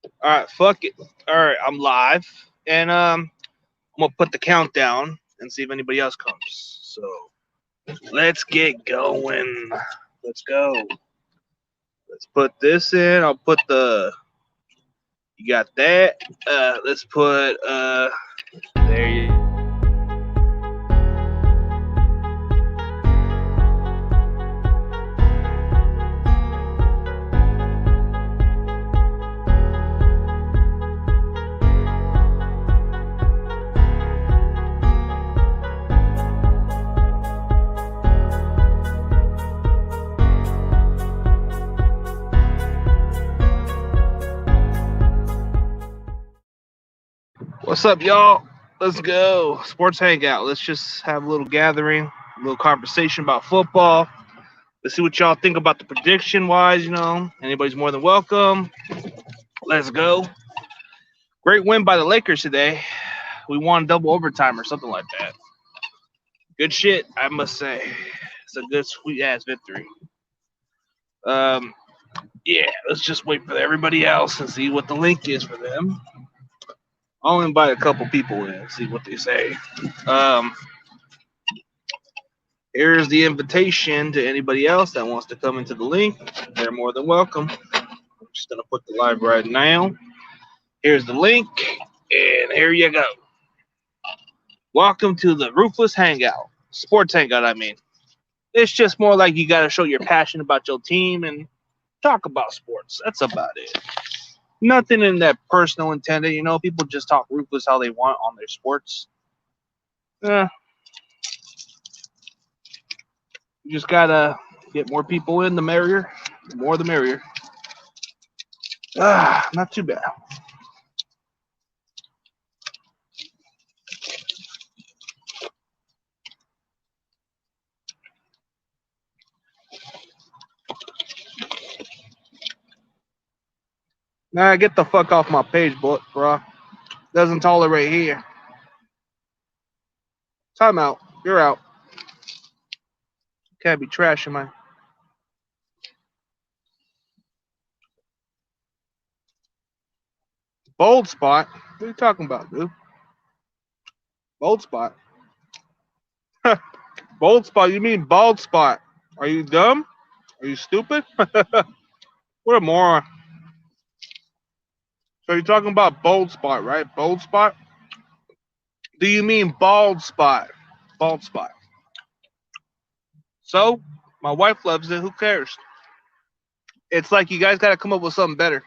All right, fuck it. All right, I'm live, and I'm gonna put the countdown and see if anybody else comes. So let's get going. Let's go. Let's put this in. I'll put the. You got that. Let's put. There you go. What's up, y'all? Let's go. Sports hangout. Let's just have a little gathering, a little conversation about football. Let's see what y'all think about the prediction wise. Anybody's more than welcome. Let's go. Great win by the Lakers today. We won double overtime or something like that. Good shit, I must say. It's a good, sweet ass victory. Um, yeah, let's just wait for everybody else and see what the link is for them. I'll invite a couple people in and see what they say. Um, Here's the invitation to anybody else that wants to come into the link. They're more than welcome. I'm just going to put the live right now. Here's the link, and here you go. Welcome to the Ruthless Hangout. Sports Hangout, I mean. It's just more like you got to show your passion about your team and talk about sports. That's about it. Nothing in that personal intended. People just talk ruthless how they want on their sports. You just gotta get more people in, the merrier. The more, the merrier. Not too bad. Nah, get the fuck off my page, bro. Doesn't tolerate here. Time out. You're out. Can't be trashing my. Bold spot? What are you talking about, dude? Bold spot? Bold spot? You mean bald spot? Are you dumb? Are you stupid? What a moron. So you're talking about bold spot, right? Bold spot? Do you mean bald spot? Bald spot. So, my wife loves it. Who cares? It's like you guys got to come up with something better.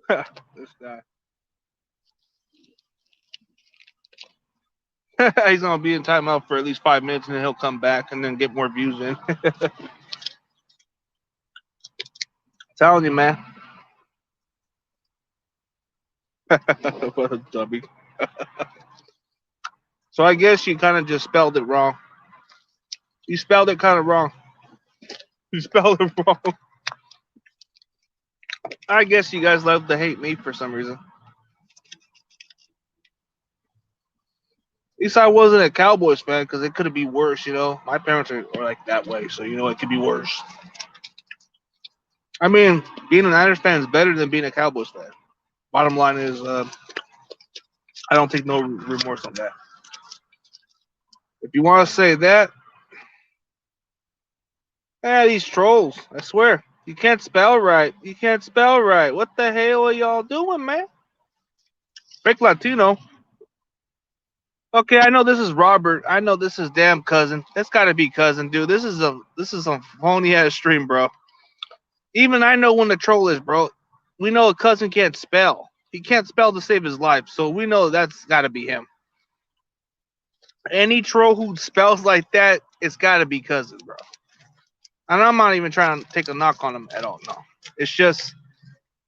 This guy. He's gonna be in timeout for at least 5 minutes, and then he'll come back and then get more views in. Telling you, man. What a dummy. So I guess you kind of just spelled it wrong. You spelled it kind of wrong. You spelled it wrong. I guess you guys love to hate me for some reason. At least I wasn't a Cowboys fan because it could be worse. My parents are like that way, so it could be worse. I mean, being a Niners fan is better than being a Cowboys fan. Bottom line is, I don't take no remorse on that. If you want to say that, these trolls, I swear. You can't spell right. You can't spell right. What the hell are y'all doing, man? Fake Latino. Okay, I know this is Robert. I know this is damn cousin. That's gotta be cousin, dude. This is a phony ass stream, bro. Even I know when the troll is, bro. We know a cousin can't spell. He can't spell to save his life, so we know that's gotta be him. Any troll who spells like that, it's gotta be cousin, bro. And I'm not even trying to take a knock on him at all. No, it's just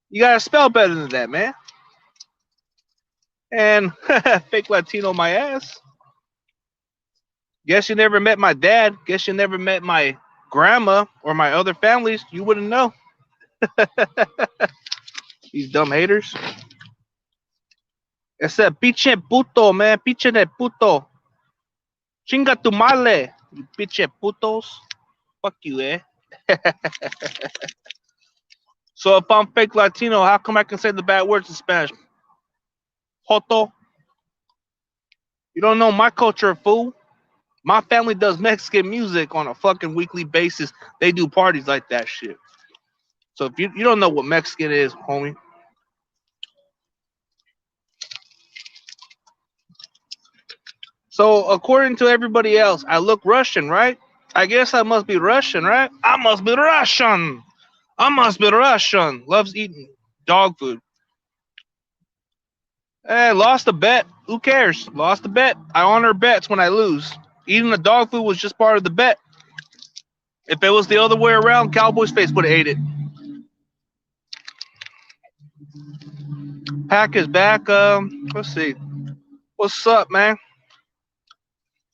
you gotta spell better than that, man. And fake Latino my ass. Guess you never met my dad. Guess you never met my grandma or my other families. You wouldn't know. These dumb haters. Ese pinche puto, man. Pinche de puto. Chinga tu male. You pinche putos. Fuck you, eh? So if I'm fake Latino, how come I can say the bad words in Spanish? Joto. You don't know my culture, fool. My family does Mexican music on a fucking weekly basis. They do parties like that shit. So if you don't know what Mexican is, homie. So according to everybody else, I look Russian, right? I guess I must be Russian, right? I must be Russian. I must be Russian. Loves eating dog food. Hey, lost a bet. Who cares? Lost a bet. I honor bets when I lose. Eating the dog food was just part of the bet. If it was the other way around, Cowboys face would have ate it. Pack is back. Let's see. What's up, man?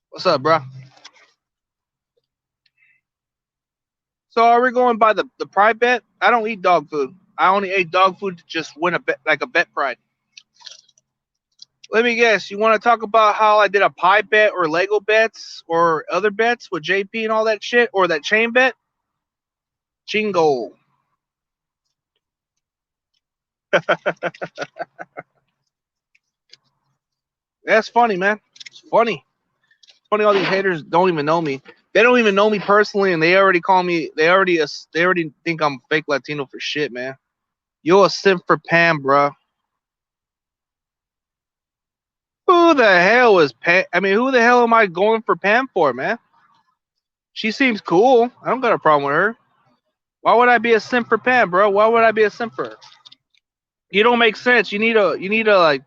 What's up, bro? So are we going by the pride bet? I don't eat dog food. I only ate dog food to just win a bet, like a bet pride. Let me guess. You want to talk about how I did a pie bet or Lego bets or other bets with JP and all that shit, or that chain bet? Chingo. That's funny, man. It's funny. It's funny. All these haters don't even know me. They don't even know me personally, and they already call me. They already think I'm fake Latino for shit, man. You're a simp for Pam, bro. Who the hell is Pam? I mean, who the hell am I going for Pam for, man? She seems cool. I don't got a problem with her. Why would I be a simp for Pam, bro? Why would I be a simp for her? You don't make sense. You need to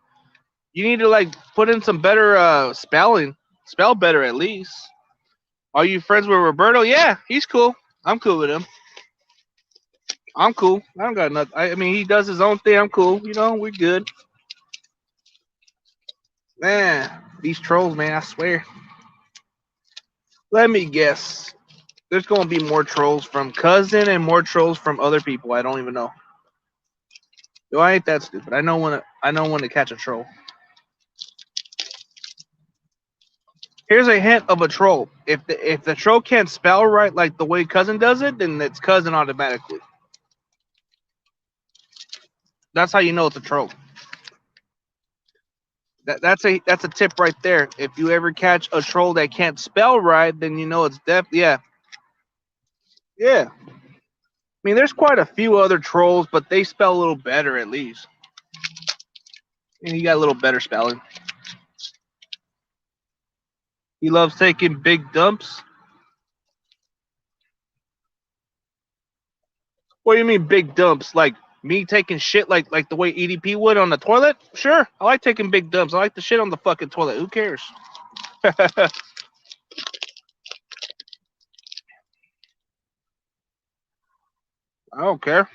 put in some better spelling. Spell better at least. Are you friends with Roberto? Yeah, he's cool. I'm cool with him. I'm cool. I don't got nothing. I mean, he does his own thing. I'm cool. We're good. Man, these trolls, man, I swear. Let me guess. There's gonna be more trolls from cousin and more trolls from other people. I don't even know. Yo, I ain't that stupid. I know when to catch a troll. Here's a hint of a troll. If the troll can't spell right like the way cousin does it, then it's cousin automatically. That's how you know it's a troll. That's a tip right there. If you ever catch a troll that can't spell right, then you know it's yeah. I mean, there's quite a few other trolls, but they spell a little better at least. And he got a little better spelling. He loves taking big dumps. What do you mean big dumps? Like me taking shit like the way EDP would on the toilet? Sure, I like taking big dumps. I like the shit on the fucking toilet. Who cares? I don't care.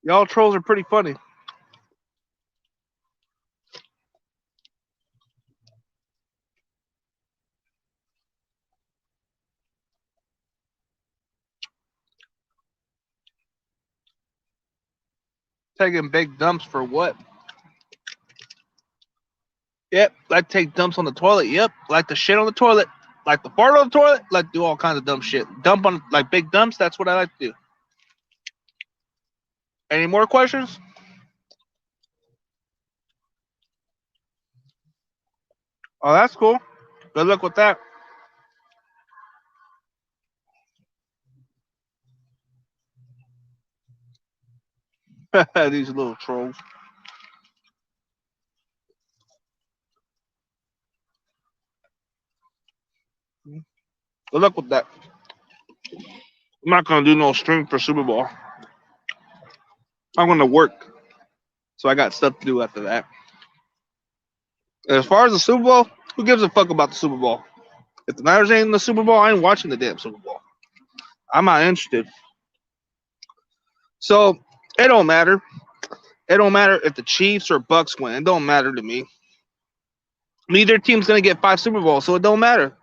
Y'all trolls are pretty funny. Taking big dumps for what? Yep, like take dumps on the toilet. Yep, like the shit on the toilet. Like the fart on the toilet. Like do all kinds of dumb shit. Dump on like big dumps. That's what I like to do. Any more questions? Oh, that's cool. Good luck with that. These little trolls. Good luck with that. I'm not gonna do no stream for Super Bowl. I'm gonna work, so I got stuff to do after that. As far as the Super Bowl, who gives a fuck about the Super Bowl? If the Niners ain't in the Super Bowl, I ain't watching the damn Super Bowl. I'm not interested. So it don't matter. It don't matter if the Chiefs or Bucks win. It don't matter to me. Neither team's gonna get 5 Super Bowls, so it don't matter.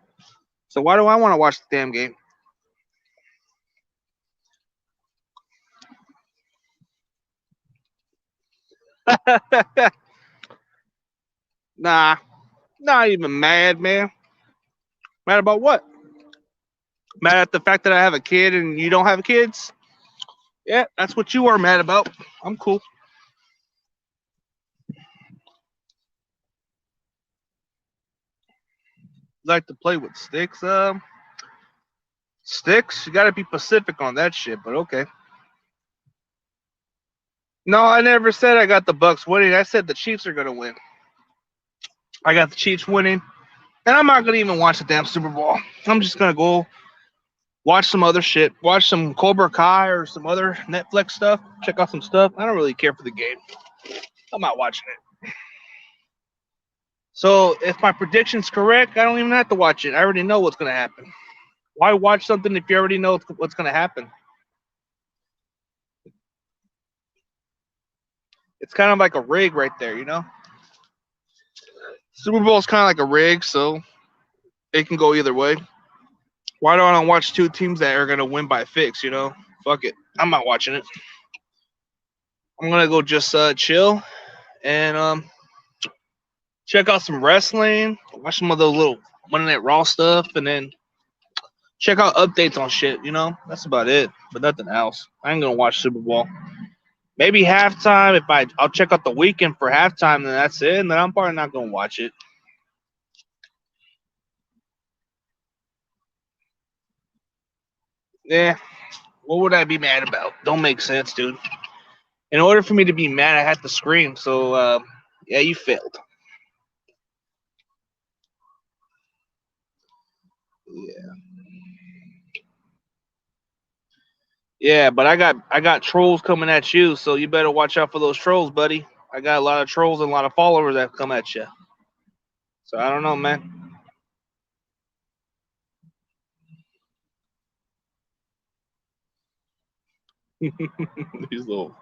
So why do I want to watch the damn game? Nah, not even mad, man. Mad about what? Mad at the fact that I have a kid and you don't have kids? Yeah, that's what you are mad about. I'm cool. Like to play with sticks? Sticks? You gotta be Pacific on that shit, but okay. No, I never said I got the Bucks winning. I said the Chiefs are gonna win. I got the Chiefs winning, and I'm not gonna even watch the damn Super Bowl. I'm just gonna go watch some other shit, watch some Cobra Kai or some other Netflix stuff, check out some stuff. I don't really care for the game. I'm not watching it. So if my prediction's correct, I don't even have to watch it. I already know what's gonna happen. Why watch something if you already know what's gonna happen? It's kind of like a rig right there, you know. Super Bowl is kind of like a rig, so it can go either way. Why don't I watch two teams that are gonna win by fix? You know, fuck it. I'm not watching it. I'm gonna go just chill and check out some wrestling, watch some of those little Monday Night Raw stuff, and then check out updates on shit. You know, that's about it. But nothing else. I ain't gonna watch Super Bowl. Maybe halftime. If I'll check out the weekend for halftime, then that's it. And then I'm probably not gonna watch it. Yeah. What would I be mad about? Don't make sense, dude. In order for me to be mad, I had to scream. So yeah, you failed. Yeah. Yeah, but I got trolls coming at you, so you better watch out for those trolls, buddy. I got a lot of trolls and a lot of followers that come at you. So I don't know, man. These little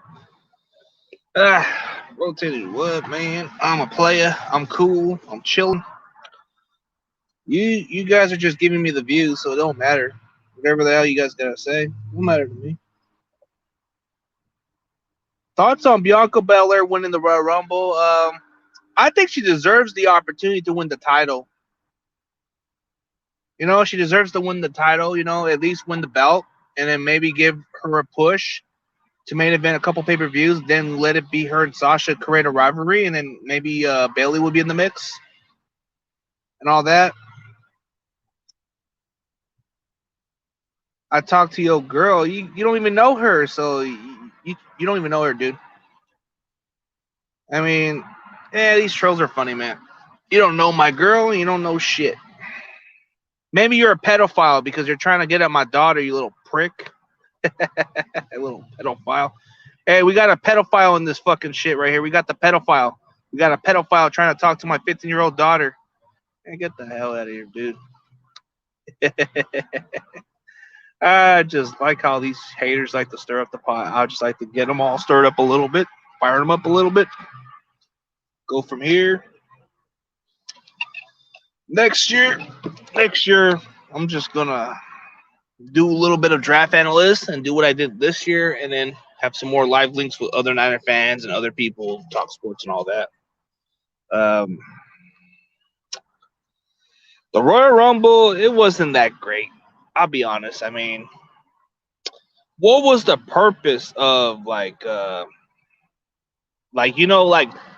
rotated what, man? I'm a player. I'm cool. I'm chilling. You guys are just giving me the views, so it don't matter. Whatever the hell you guys gotta say, don't matter to me. Thoughts on Bianca Belair winning the Royal Rumble? I think she deserves the opportunity to win the title. You know, she deserves to win the title. You know, at least win the belt, and then maybe give her a push to main event a couple pay per views. Then let it be her and Sasha create a rivalry, and then maybe Bailey would be in the mix and all that. I talked to your girl. You don't even know her, so you don't even know her, dude. I mean, yeah, these trolls are funny, man. You don't know my girl, and you don't know shit. Maybe you're a pedophile because you're trying to get at my daughter, you little prick. A little pedophile. Hey, we got a pedophile in this fucking shit right here. We got the pedophile. We got a pedophile trying to talk to my 15-year-old daughter. Hey, get the hell out of here, dude. I just like how these haters like to stir up the pot. I just like to get them all stirred up a little bit, fire them up a little bit. Go from here. Next year, I'm just gonna do a little bit of draft analyst and do what I did this year, and then have some more live links with other Niner fans and other people, talk sports and all that. Um, the Royal Rumble, it wasn't that great. I'll be honest. I mean, what was the purpose of like what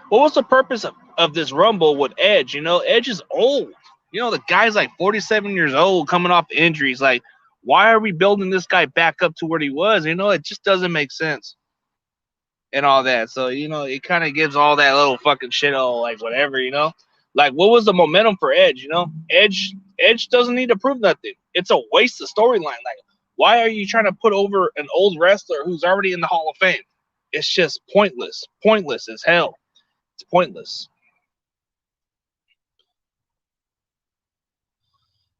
was the purpose of this Rumble with Edge? You know, Edge is old. You know, the guy's like 47 years old, coming off injuries. Like, why are we building this guy back up to where he was? You know, it just doesn't make sense and all that. So, you know, it kind of gives all that little fucking shit, all like whatever, you know. Like, what was the momentum for Edge? You know, Edge doesn't need to prove nothing. It's a waste of storyline. Like, why are you trying to put over an old wrestler who's already in the Hall of Fame? It's just pointless. Pointless as hell. It's pointless.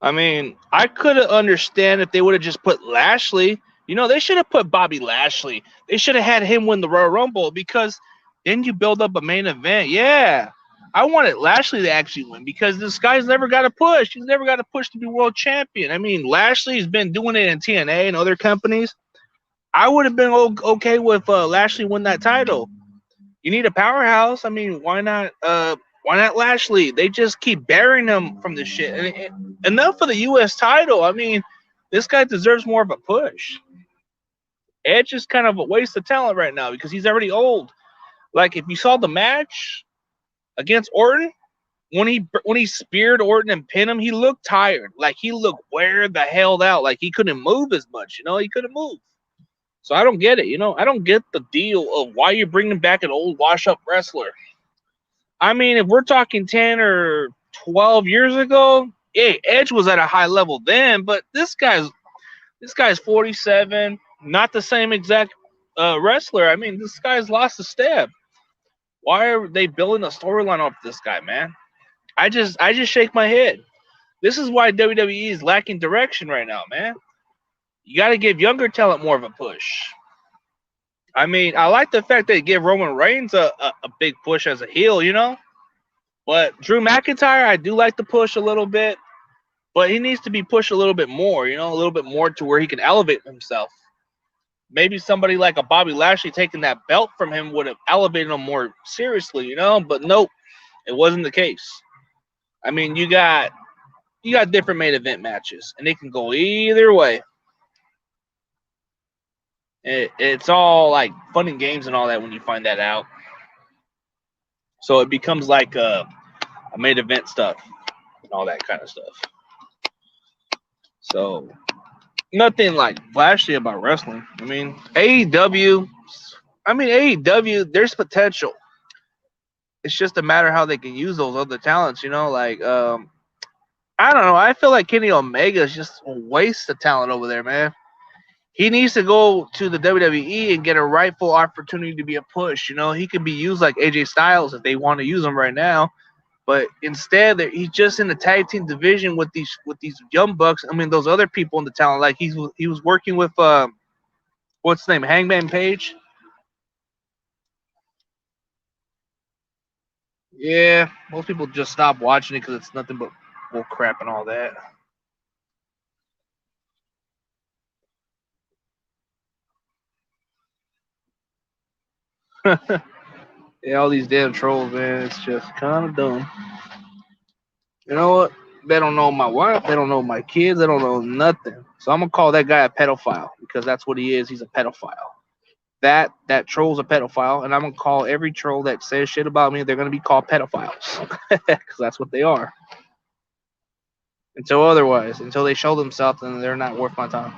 I mean, I could understand if they would have just put Lashley. You know, they should have put Bobby Lashley. They should have had him win the Royal Rumble because then you build up a main event. Yeah. I wanted Lashley to actually win because this guy's never got a push. He's never got a push to be world champion. I mean, Lashley's been doing it in TNA and other companies. I would have been okay with Lashley win that title. You need a powerhouse. I mean, why not? Why not Lashley? They just keep burying him from this shit. And enough for the U.S. title. I mean, this guy deserves more of a push. Edge is kind of a waste of talent right now because he's already old. Like if you saw the match against Orton, when he speared Orton and pinned him, he looked tired. Like he looked wear the hell out. Like he couldn't move as much. He couldn't move. So I don't get it. I don't get the deal of why you're bringing back an old wash-up wrestler. I mean, if we're talking 10 or 12 years ago, yeah, Edge was at a high level then, but this guy's 47, not the same exact wrestler. I mean, this guy's lost a step. Why are they building a storyline off this guy, man? I just shake my head. This is why WWE is lacking direction right now, man. You got to give younger talent more of a push. I mean, I like the fact they give Roman Reigns a big push as a heel, But Drew McIntyre, I do like the push a little bit. But he needs to be pushed a little bit more, a little bit more to where he can elevate himself. Maybe somebody like a Bobby Lashley taking that belt from him would have elevated him more seriously, But nope, it wasn't the case. I mean, you got different main event matches, and they can go either way. It's all like fun and games and all that when you find that out. So it becomes like a main event stuff and all that kind of stuff. So nothing like flashy about wrestling. I mean, AEW, there's potential. It's just a matter how they can use those other talents, like I don't know. I feel like Kenny Omega is just a waste of talent over there, man. He needs to go to the WWE and get a rightful opportunity to be a push. He could be used like AJ Styles if they want to use him right now. But instead, he's just in the tag team division with these young bucks. I mean, those other people in the talent, like he was working with what's his name, Hangman Page. Yeah, most people just stop watching it because it's nothing but bull crap and all that. Yeah, all these damn trolls, man. It's just kind of dumb. You know what? They don't know my wife. They don't know my kids. They don't know nothing. So I'm gonna call that guy a pedophile because that's what he is. He's a pedophile. That troll's a pedophile, and I'm gonna call every troll that says shit about me. They're gonna be called pedophiles because that's what they are. Until they show themselves, then they're not worth my time.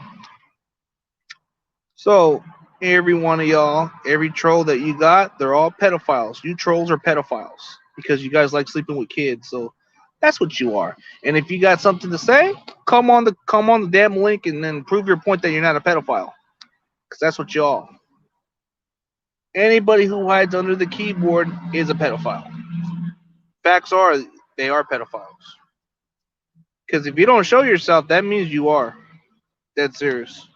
So every one of y'all, every troll that you got, they're all pedophiles. You trolls are pedophiles because you guys like sleeping with kids. So that's what you are. And if you got something to say, come on the damn link and then prove your point that you're not a pedophile. Because that's what y'all. Anybody who hides under the keyboard is a pedophile. Facts are they are pedophiles. Because if you don't show yourself, that means you are. Dead serious.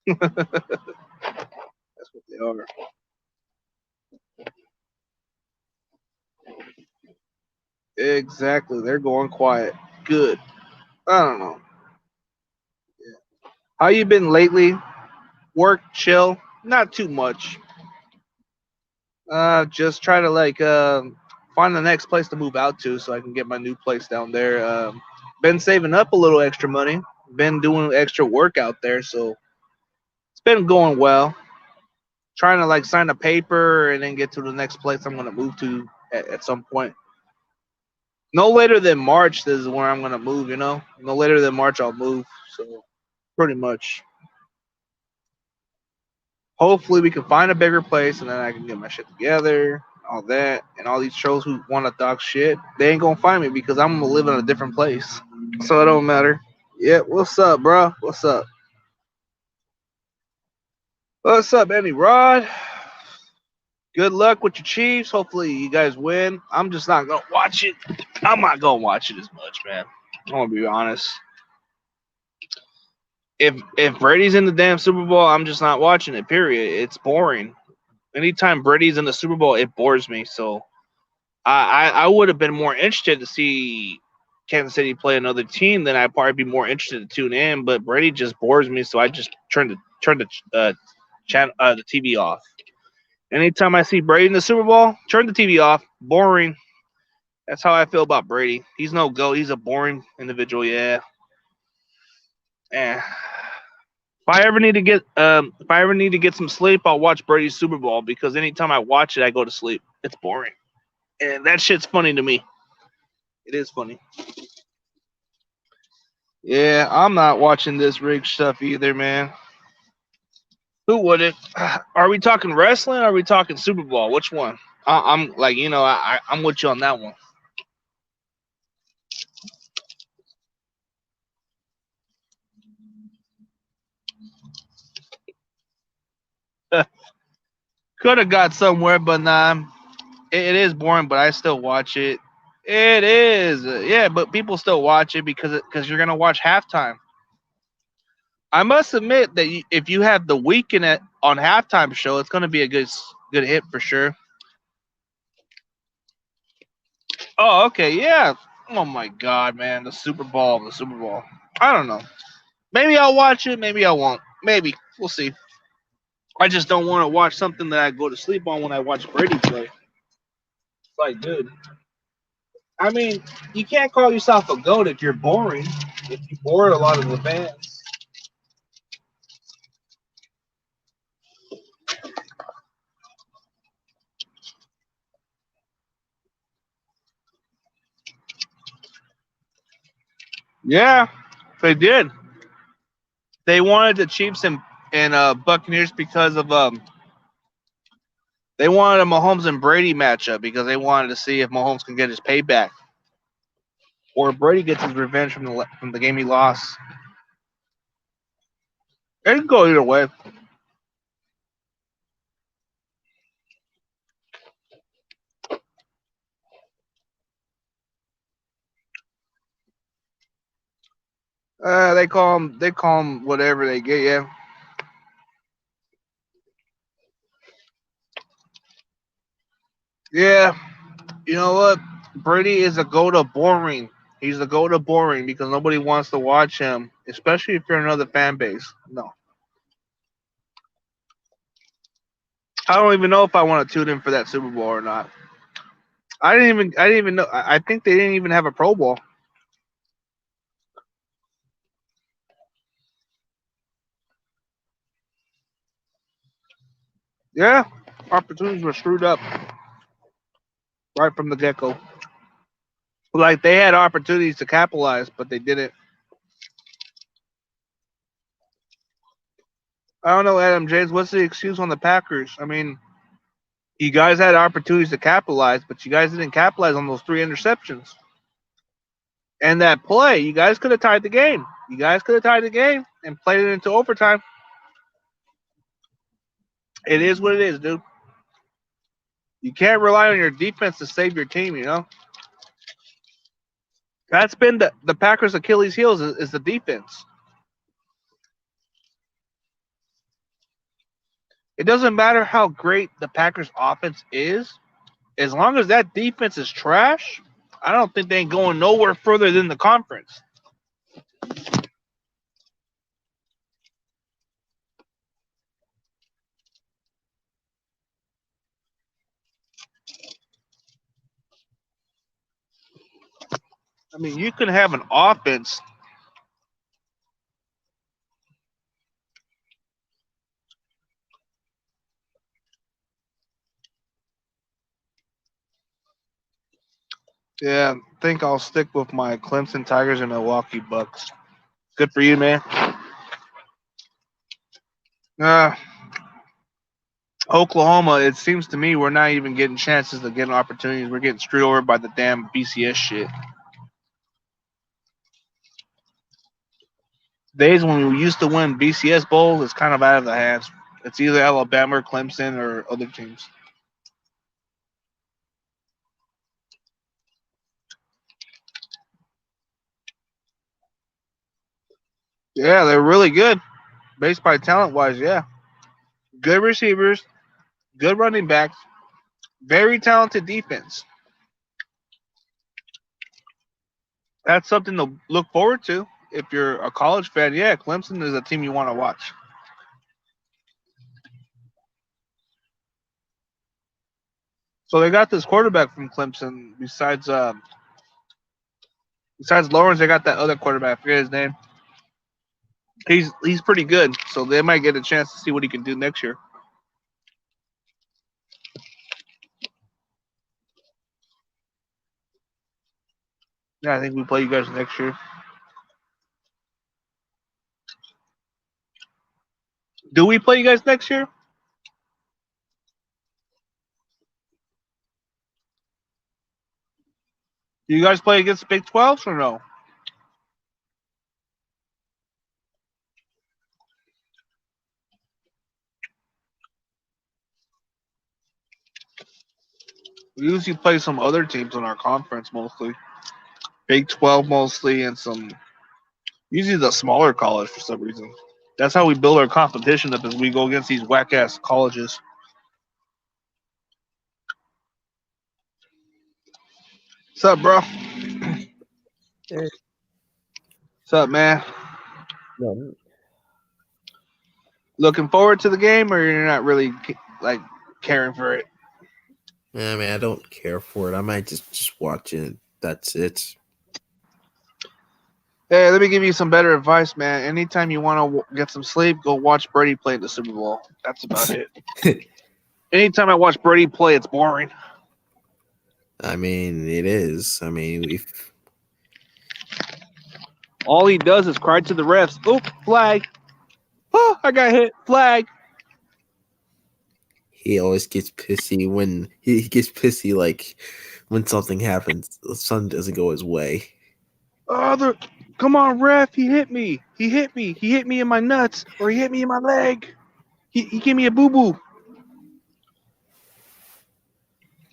That's what they are. Exactly. They're going quiet. Good. I don't know. Yeah. How you been lately? Work, chill, not too much. Just try to find the next place to move out to so I can get my new place down there. Been saving up a little extra money. Been doing extra work out there, so it's been going well. Trying to sign a paper and then get to the next place I'm gonna move to at some point. No later than March. This is where I'm gonna move. No later than March I'll move. So pretty much. Hopefully we can find a bigger place and then I can get my shit together, all that, and all these trolls who want to talk shit, they ain't gonna find me because I'm gonna live in a different place. So it don't matter. Yeah, what's up, bro? What's up? What's up, Andy Rod? Good luck with your Chiefs. Hopefully you guys win. I'm just not gonna watch it. I'm not gonna watch it as much, man. I'm gonna be honest. If Brady's in the damn Super Bowl, I'm just not watching it. Period. It's boring. Anytime Brady's in the Super Bowl, it bores me. So I would have been more interested to see Kansas City play another team. Then I'd probably be more interested to tune in. But Brady just bores me, so I just turn the TV off. Anytime I see Brady in the Super Bowl, turn the TV off. Boring. That's how I feel about Brady. He's no GOAT. He's a boring individual. Yeah. If I ever need to get some sleep, I'll watch Brady's Super Bowl because anytime I watch it, I go to sleep. It's boring, and that shit's funny to me. It is funny. Yeah, I'm not watching this rig stuff either, man. Who wouldn't? Are we talking wrestling? Or are we talking Super Bowl? Which one? I'm like, I'm with you on that one. Could have got somewhere, but nah. It is boring, but I still watch it. It is, yeah, but people still watch it because you're gonna watch halftime. I must admit that if you have the weekend on halftime show, it's gonna be a good hit for sure. Oh, okay, yeah. Oh my God, man, the Super Bowl. I don't know. Maybe I'll watch it. Maybe I won't. Maybe we'll see. I just don't want to watch something that I go to sleep on when I watch Brady play. It's like, dude. I mean, you can't call yourself a goat if you're boring. If you bore a lot of the fans. Yeah, they did. They wanted the Chiefs and Buccaneers because of they wanted a Mahomes and Brady matchup because they wanted to see if Mahomes can get his payback or Brady gets his revenge from the game he lost. It can go either way. They call them whatever they get. Yeah, yeah. You know what? Brady is a go to boring. He's a go to boring because nobody wants to watch him, especially if you're another fan base. No, I don't even know if I want to tune in for that Super Bowl or not. I didn't even know. I think they didn't even have a Pro Bowl. Yeah, opportunities were screwed up right from the get go. Like they had opportunities to capitalize, but they didn't. I don't know, Adam James. What's the excuse on the Packers? I mean, you guys had opportunities to capitalize, but you guys didn't capitalize on those three interceptions. And that play, you guys could have tied the game. You guys could have tied the game and played it into overtime. It is what it is, dude. You can't rely on your defense to save your team, you know? That's been the Packers' Achilles' heels is the defense. It doesn't matter how great the Packers' offense is, as long as that defense is trash, I don't think they ain't going nowhere further than the conference. I mean, you can have an offense. Yeah, I think I'll stick with my Clemson Tigers and Milwaukee Bucks. Good for you, man. Uh, Oklahoma, it seems to me we're not even getting chances to get opportunities. We're getting screwed over by the damn BCS shit. Days when we used to win BCS bowls, it's kind of out of the hands. It's either Alabama or Clemson or other teams. Yeah, they're really good, based by talent wise. Yeah, good receivers, good running backs, very talented defense. That's something to look forward to if you're a college fan. Yeah, Clemson is a team you want to watch. So they got this quarterback from Clemson. Besides Lawrence, they got that other quarterback. I forget his name. He's pretty good, so they might get a chance to see what he can do next year. Yeah, I think we play you guys next year. Do we play you guys next year? Do you guys play against Big 12s or no? We usually play some other teams in our conference mostly. Big 12 mostly, and some usually the smaller college for some reason. That's how we build our competition up as we go against these whack ass colleges. What's up, bro? Hey, What's up, man? no, Looking forward to the game, or you're not really like caring for it? I mean, I don't care for it. I might just watch it. That's it. Hey, let me give you some better advice, man. Anytime you want to get some sleep, go watch Brady play in the Super Bowl. That's about it. Anytime I watch Brady play, it's boring. I mean, it is. I mean, if All he does is cry to the refs. Oop, flag. Oh, I got hit. Flag. he always gets pissy when he gets pissy, like when something happens, something doesn't go his way. Oh, come on, ref. He hit me. He hit me. He hit me in my nuts, or he hit me in my leg. He gave me a boo boo.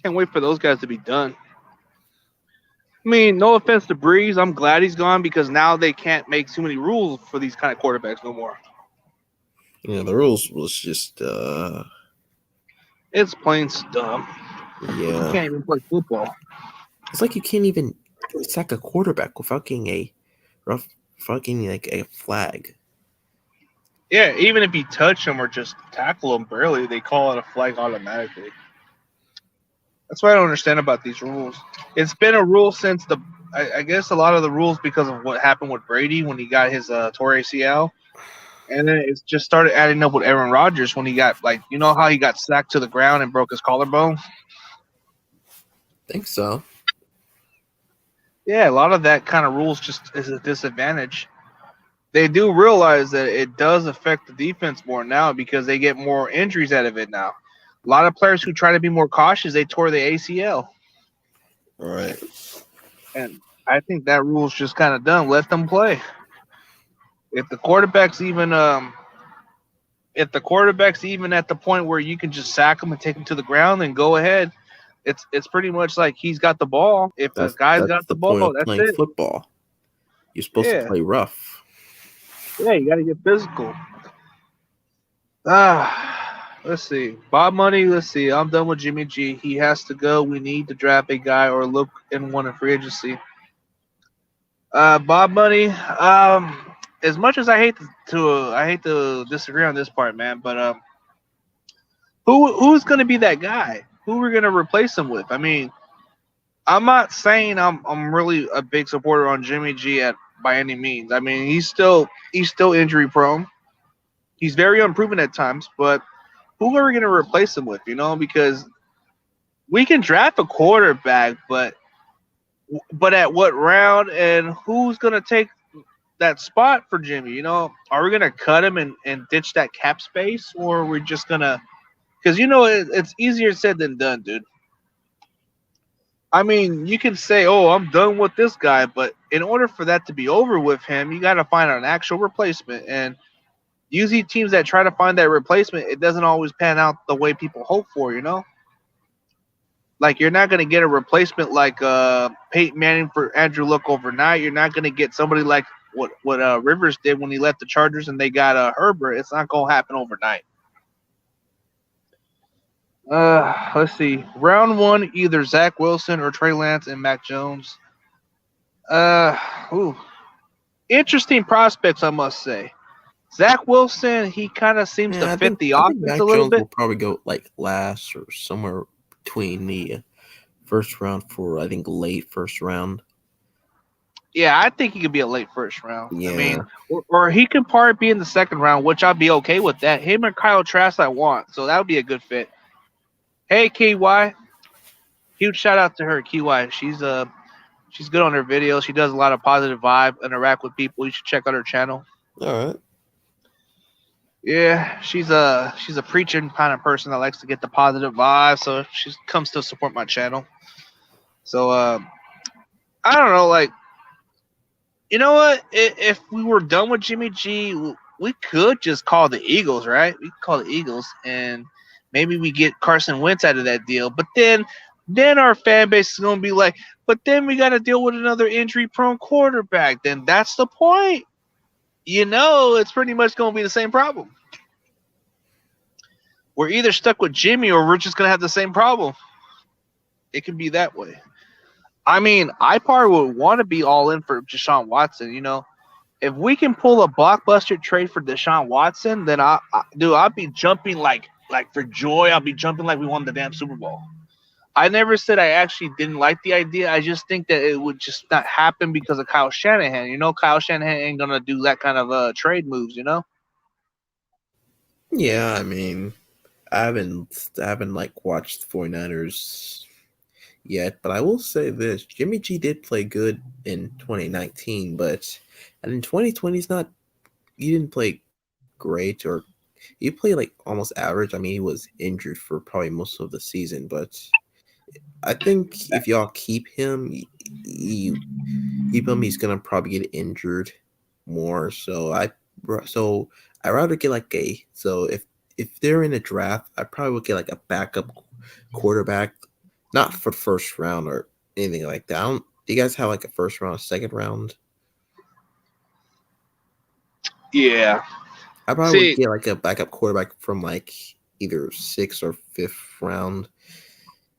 Can't wait for those guys to be done. I mean, no offense to Breeze. I'm glad he's gone because now they can't make too many rules for these kind of quarterbacks no more. You know, the rules was just, It's plain dumb. You yeah. can't even play football. It's like you can't even sack a quarterback without getting a rough, fucking like a flag. Yeah, even if you touch him or just tackle him barely, they call it a flag automatically. That's what I don't understand about these rules. It's been a rule since I guess a lot of the rules because of what happened with Brady when he got his torn ACL, and then it's just started adding up with Aaron Rodgers when he got you know how he got sacked to the ground and broke his collarbone. Think so. Yeah, a lot of that kind of rules just is a disadvantage. They do realize that it does affect the defense more now because they get more injuries out of it now. A lot of players who try to be more cautious, they tore the ACL. All right. And I think that rule's just kind of done. Let them play. If the quarterback's even at the point where you can just sack him and take him to the ground, then go ahead. It's pretty much like he's got the ball. If the guy's got That's the the point ball, of that's playing it. football. You're supposed to Yeah, play rough. yeah, you got to get physical. Let's see. Bob Money, let's see. I'm done with Jimmy G. He has to go. We need to draft a guy or look in one in free agency. Bob Money, as much as I hate to disagree on this part, man, but who's going to be that guy? Who we're going to replace him with? I mean, I'm not saying I'm really a big supporter on Jimmy G by any means. I mean, he's still injury prone. He's very unproven at times, but who are we going to replace him with? You know, because we can draft a quarterback, but at what round and who's going to take that spot for Jimmy? You know, are we going to cut him and ditch that cap space, or are we just going to? Because you know, it's easier said than done, dude. I mean, you can say, "Oh, I'm done with this guy," but in order for that to be over with him, you got to find an actual replacement. And usually, teams that try to find that replacement, it doesn't always pan out the way people hope for. You know, like you're not going to get a replacement like Peyton Manning for Andrew Luck overnight. You're not going to get somebody like what Rivers did when he left the Chargers and they got Herbert. It's not going to happen overnight. Let's see. Round one, either Zach Wilson or Trey Lance and Mac Jones. Ooh, interesting prospects, I must say. Zach Wilson, he kind of seems to fit the I think offense Mac a little Jones bit. will probably go like last or somewhere between the first round for I think late first round. Yeah, I think he could be a late first round. I mean, Yeah. or he could probably be in the second round, which I'd be okay with that. Him and Kyle Trask, I want, so that would be a good fit. Hey, KY, huge shout out to her, KY. She's good on her videos. She does a lot of positive vibe, interact with people. You should check out her channel. All right. Yeah, she's a preaching kind of person that likes to get the positive vibe, so she comes to support my channel. So I don't know, like you know what? If we were done with Jimmy G, we could just call the Eagles, right? We could call the Eagles, and maybe we get Carson Wentz out of that deal. But then our fan base is gonna be like, but then we got to deal with another injury-prone quarterback. Then that's the point. It's pretty much gonna be the same problem. We're either stuck with Jimmy or we're just gonna have the same problem. It can be that way. I mean, I probably would want to be all in for Deshaun Watson. If we can pull a blockbuster trade for Deshaun Watson, then I'll be jumping like for joy. I'll be jumping like we won the damn Super Bowl. I never said I actually didn't like the idea. I just think that it would just not happen because of Kyle Shanahan. Kyle Shanahan ain't gonna do that kind of trade moves. Yeah, I mean, I haven't like watched the 49ers yet, but I will say this: Jimmy G did play good in 2019, but and in 2020, he didn't play great, or he played like almost average. I mean, he was injured for probably most of the season, but I think if y'all you keep him, he's gonna probably get injured more. So I rather get like if they're in a draft, I probably would get like a backup quarterback, not for first round or anything like that. Do you guys have like a first round, second round? Yeah. I probably would See, get like a backup quarterback from like either sixth or fifth round,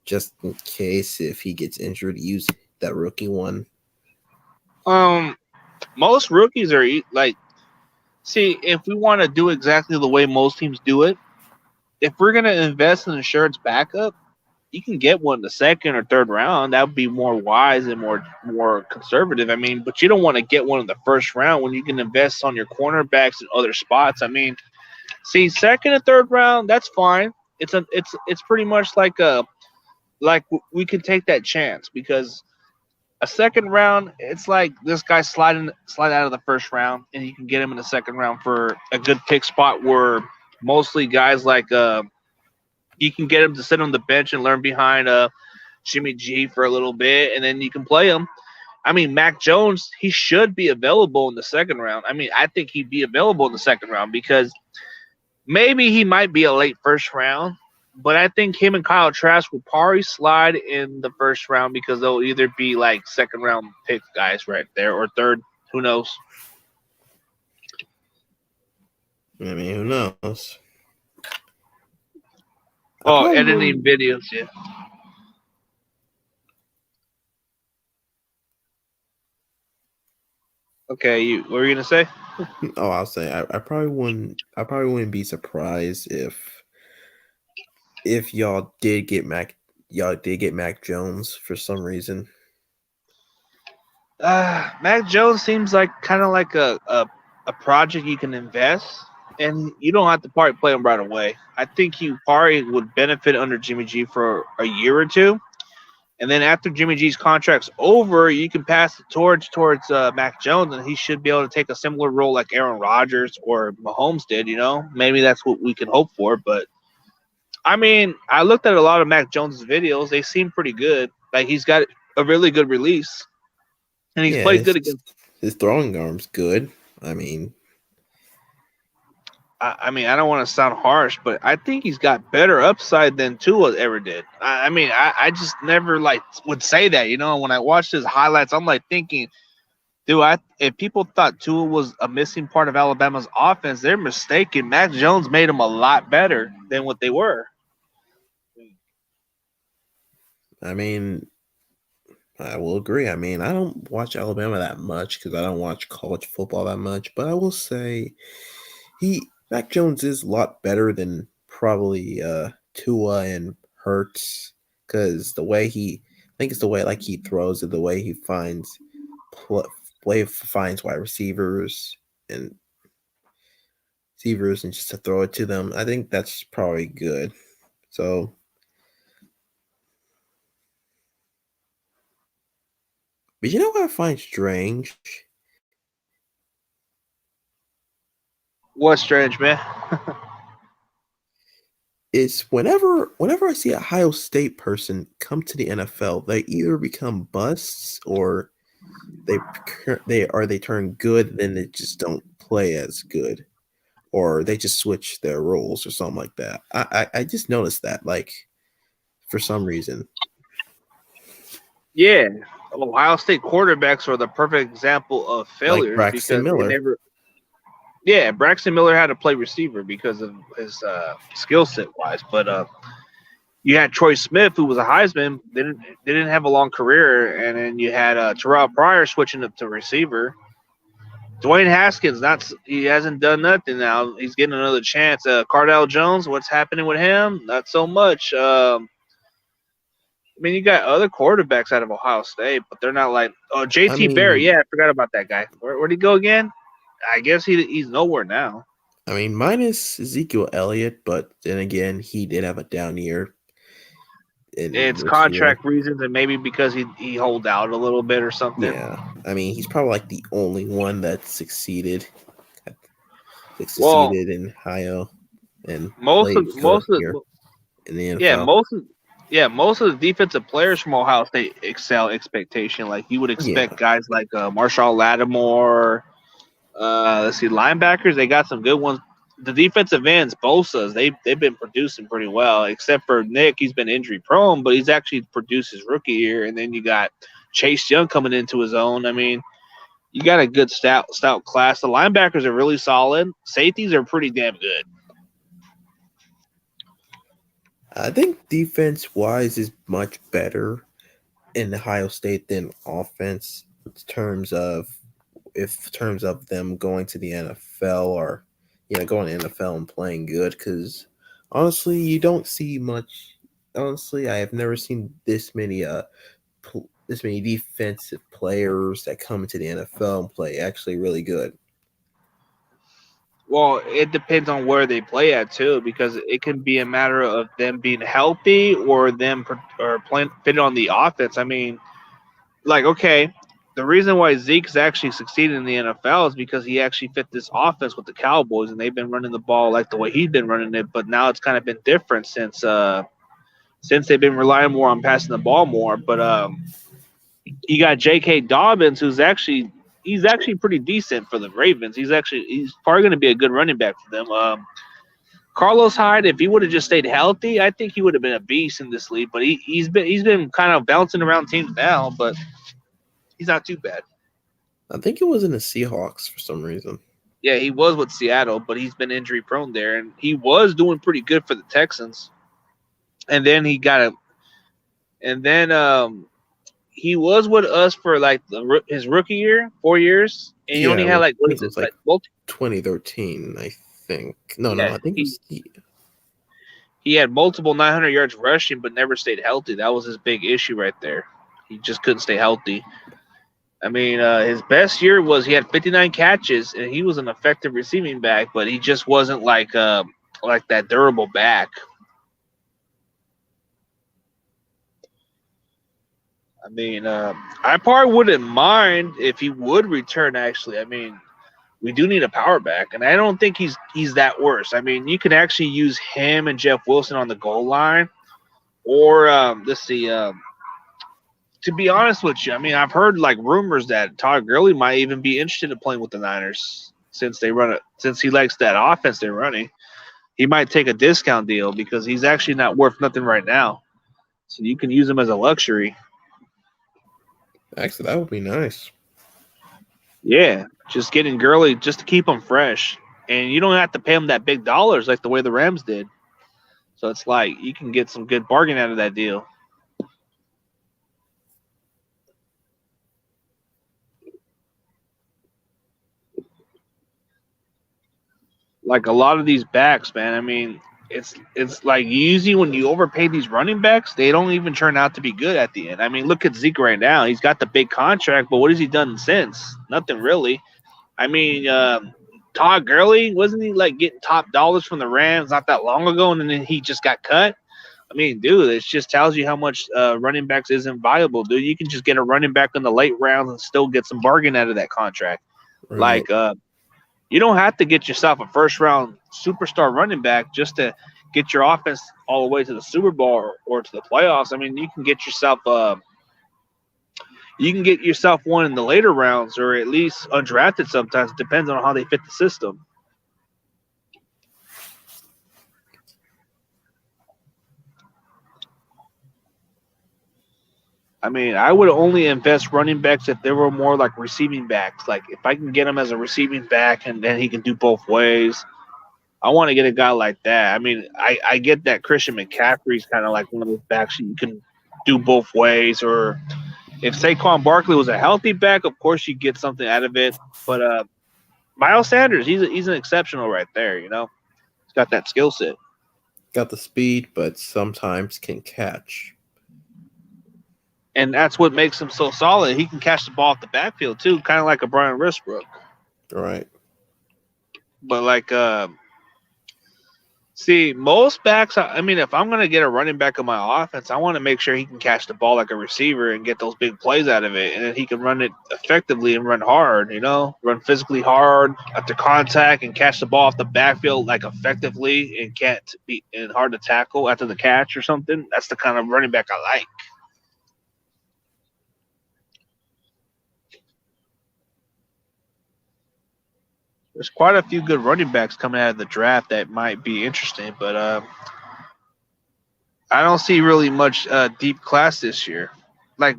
just in case if he gets injured, use that rookie one. um, most rookies are like. See, if we want to do exactly the way most teams do it, if we're gonna invest in insurance backup, you can get one in the second or third round. That would be more wise and more conservative. I mean, but you don't want to get one in the first round when you can invest on your cornerbacks and other spots. I mean, see, second and third round, that's fine. It's pretty much like we can take that chance because a second round, it's like this guy slide out of the first round, and you can get him in the second round for a good pick spot where mostly guys like you can get him to sit on the bench and learn behind Jimmy G for a little bit, and then you can play him. I mean, Mac Jones, he should be available in the second round. I mean, I think he'd be available in the second round because maybe he might be a late first round, but I think him and Kyle Trask will probably slide in the first round because they'll either be like second round pick guys right there or third. Who knows? I mean, who knows? I Oh, probably editing wouldn't. videos, yeah. Okay, what were you gonna say? Oh, I'll say I probably wouldn't. I probably wouldn't be surprised if y'all did get Mac Jones for some reason. Mac Jones seems like kind of like a project you can invest, and you don't have to probably play him right away. I think he probably would benefit under Jimmy G for a year or two, and then after Jimmy G's contract's over, you can pass the torch towards Mac Jones, and he should be able to take a similar role like Aaron Rodgers or Mahomes did. Maybe that's what we can hope for. But I mean, I looked at a lot of Mac Jones's videos; they seem pretty good. Like he's got a really good release, and he's Yeah, played good against. his throwing arm's good. I mean, I mean, I don't want to sound harsh, but I think he's got better upside than Tua ever did. I mean, I just never like would say that. When I watched his highlights, I'm like thinking, dude, if people thought Tua was a missing part of Alabama's offense, they're mistaken. Mac Jones made them a lot better than what they were. I mean, I will agree. I mean, I don't watch Alabama that much because I don't watch college football that much. But I will say, Mac Jones is a lot better than probably Tua and Hurts because I think it's the way like he throws it, the way he finds way finds wide receivers and just to throw it to them. I think that's probably good. So, but you know what I find strange? What's strange, man? Is whenever I see a Ohio State person come to the NFL, they either become busts or they turn good, then they just don't play as good, or they just switch their roles or something like that. I just noticed that, like, for some reason. Yeah, Ohio State quarterbacks are the perfect example of Like failures Braxton because they Miller. never. Yeah, Braxton Miller had to play receiver because of his skill set wise, but you had Troy Smith, who was a Heisman, didn't have a long career, and then you had Terrell Pryor switching up to receiver. Dwayne Haskins, he hasn't done nothing now. He's getting another chance. Cardell Jones, what's happening with him? Not so much. I mean, you got other quarterbacks out of Ohio State, but they're not like I JT Barrett. mean, Yeah, I forgot about that guy. Where'd he go again? I guess he's nowhere now. minus Ezekiel Elliott, but then again, he did have a down year in It's this year. contract reasons and maybe because he holed out a little bit or something. Yeah, I mean, he's probably like the only one that succeeded Well, in Ohio and most of played good most of here in the yeah NFL. most of the defensive players from Ohio State excel expectation. Like you would Yeah, expect guys like Marshall Lattimore. Let's see, linebackers they got some good ones. The defensive ends, Bosa's, they've been producing pretty well. Except for Nick, he's been injury prone, but he's actually produced his rookie year. And then you got Chase Young coming into his own. I mean, you got a good stout class. The linebackers are really solid. Safeties are pretty damn good. I think defense wise is much better in Ohio State than offense in terms of them going to the NFL or going to the NFL and playing good, because honestly you don't see much. Honestly, I have never seen this many defensive players that come into the NFL and play actually really good. Well, it depends on where they play at too, because it can be a matter of them being healthy or them or playing fit on the offense. I mean, like okay, the reason why Zeke's actually succeeded in the NFL is because he actually fit this offense with the Cowboys, and they've been running the ball like the way he'd been running it. But now it's kind of been different since they've been relying more on passing the ball more. But you got J.K. Dobbins, he's actually pretty decent for the Ravens. He's probably going to be a good running back for them. Carlos Hyde, if he would have just stayed healthy, I think he would have been a beast in this league. But he's been kind of bouncing around teams now, but he's not too bad. I think it was in the Seahawks for some reason. Yeah, he was with Seattle, but he's been injury prone there, and he was doing pretty good for the Texans. And then he was with us for like his rookie year, 4 years, and he Yeah, only had like I what think is it it was like 2013. I think no, yeah, I think it was. he had multiple 900 yards rushing, but never stayed healthy. That was his big issue right there. He just couldn't stay healthy. I mean, his best year was he had 59 catches, and he was an effective receiving back, but he just wasn't like that durable back. I mean, I probably wouldn't mind if he would return. Actually, I mean, we do need a power back, and I don't think he's that worse. I mean, you can actually use him and Jeff Wilson on the goal line, or let's see. To be honest with you, I mean, I've heard like rumors that Todd Gurley might even be interested in playing with the Niners since they run it. Since he likes that offense they're running, he might take a discount deal because he's actually not worth nothing right now. So you can use him as a luxury. Actually, that would be nice. Yeah, just getting Gurley just to keep him fresh, and you don't have to pay him that big dollars like the way the Rams did. So it's like you can get some good bargain out of that deal. Like a lot of these backs, man. I mean, it's like usually when you overpay these running backs, they don't even turn out to be good at the end. I mean, look at Zeke right now. He's got the big contract, but what has he done since? Nothing really. I mean, Todd Gurley, wasn't he like getting top dollars from the Rams not that long ago, and then he just got cut? I mean, dude, it just tells you how much running backs isn't viable, dude. You can just get a running back in the late rounds and still get some bargain out of that contract. Right. Like, you don't have to get yourself a first round superstar running back just to get your offense all the way to the Super Bowl or to the playoffs. I mean, you can get yourself one in the later rounds or at least undrafted sometimes. It depends on how they fit the system. I mean, I would only invest running backs if they were more like receiving backs. Like if I can get him as a receiving back and then he can do both ways. I want to get a guy like that. I mean, I get that Christian McCaffrey's kind of like one of those backs that you can do both ways. Or if Saquon Barkley was a healthy back, of course you get something out of it. But Miles Sanders, he's an exceptional right there. You know, he's got that skill set. Got the speed, but sometimes can catch. And that's what makes him so solid. He can catch the ball off the backfield too, kind of like a Brian Westbrook. Right. But like, see, most backs. I mean, if I'm gonna get a running back in my offense, I want to make sure he can catch the ball like a receiver and get those big plays out of it, and then he can run it effectively and run hard. You know, run physically hard after contact and catch the ball off the backfield like effectively and can't be and hard to tackle after the catch or something. That's the kind of running back I like. There's quite a few good running backs coming out of the draft that might be interesting, but I don't see really much deep class this year. Like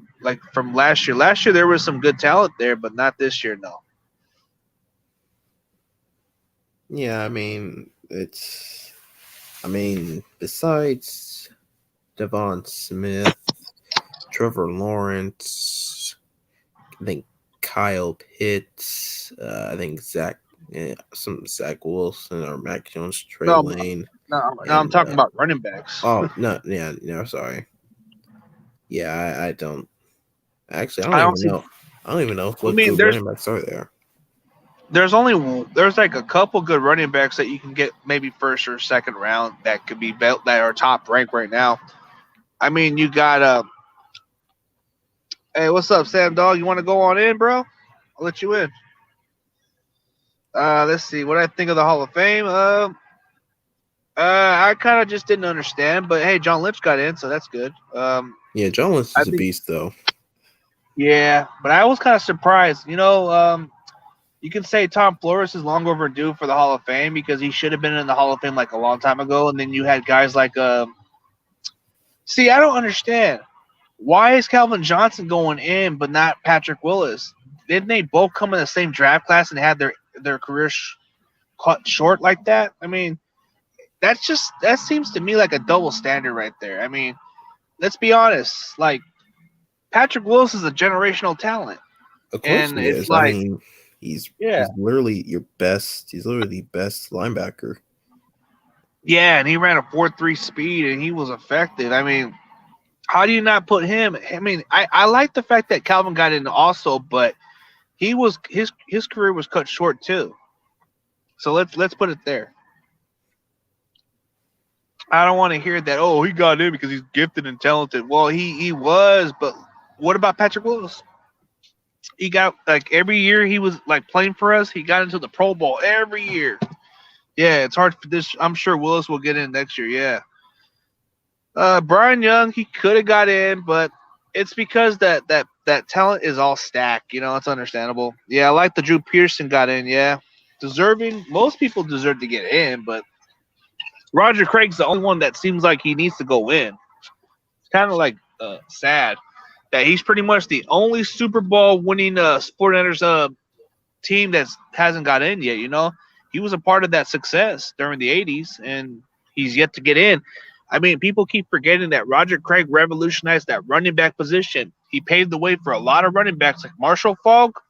from last year. Last year there was some good talent there, but not this year. No. Yeah, besides Devon Smith, Trevor Lawrence, I think Kyle Pitts, I think Zach Wilson or Mac Jones, Trey No, Lane. no, I'm talking about running backs. Oh no, yeah, sorry. Yeah, I don't. Actually, I don't see. I don't even know I what mean, good running backs are there. there's like a couple good running backs that you can get maybe first or second round that could be that are top ranked right now. I mean, you got hey, what's up, Sam Dog? You want to go on in, bro? I'll let you in. Let's see what I think of the Hall of Fame. I kind of just didn't understand, but hey, John Lynch got in, so that's good. Yeah, John Lynch is a beast, though. Yeah, but I was kind of surprised. You know, you can say Tom Flores is long overdue for the Hall of Fame because he should have been in the Hall of Fame like a long time ago. And then you had guys like, see, I don't understand. Why is Calvin Johnson going in but not Patrick Willis? Didn't they both come in the same draft class and had their careers cut short like that? I mean, that seems to me like a double standard right there. I mean, let's be honest. Like, Patrick Willis is a generational talent. Of course and he it's is. like, I mean, he's literally your best. He's literally the best linebacker. Yeah, and he ran a 4.3 speed, and he was effective. I mean, how do you not put him? I mean, I like the fact that Calvin got in also, but his career was cut short too. So let's put it there. I don't want to hear that. Oh, he got in because he's gifted and talented. Well, he was, but what about Patrick Willis? He got like every year he was like playing for us. He got into the Pro Bowl every year. Yeah, it's hard for this. I'm sure Willis will get in next year. Yeah. Brian Young, he could have got in, but it's because that talent is all stacked. You know, it's understandable. Yeah, I like the Drew Pearson got in. Yeah, deserving. Most people deserve to get in, but Roger Craig's the only one that seems like he needs to go in. It's kind of like sad that he's pretty much the only Super Bowl winning 49ers team that hasn't got in yet. You know, he was a part of that success during the 80s, and he's yet to get in. I mean, people keep forgetting that Roger Craig revolutionized that running back position. He paved the way for a lot of running backs like Marshall Faulk.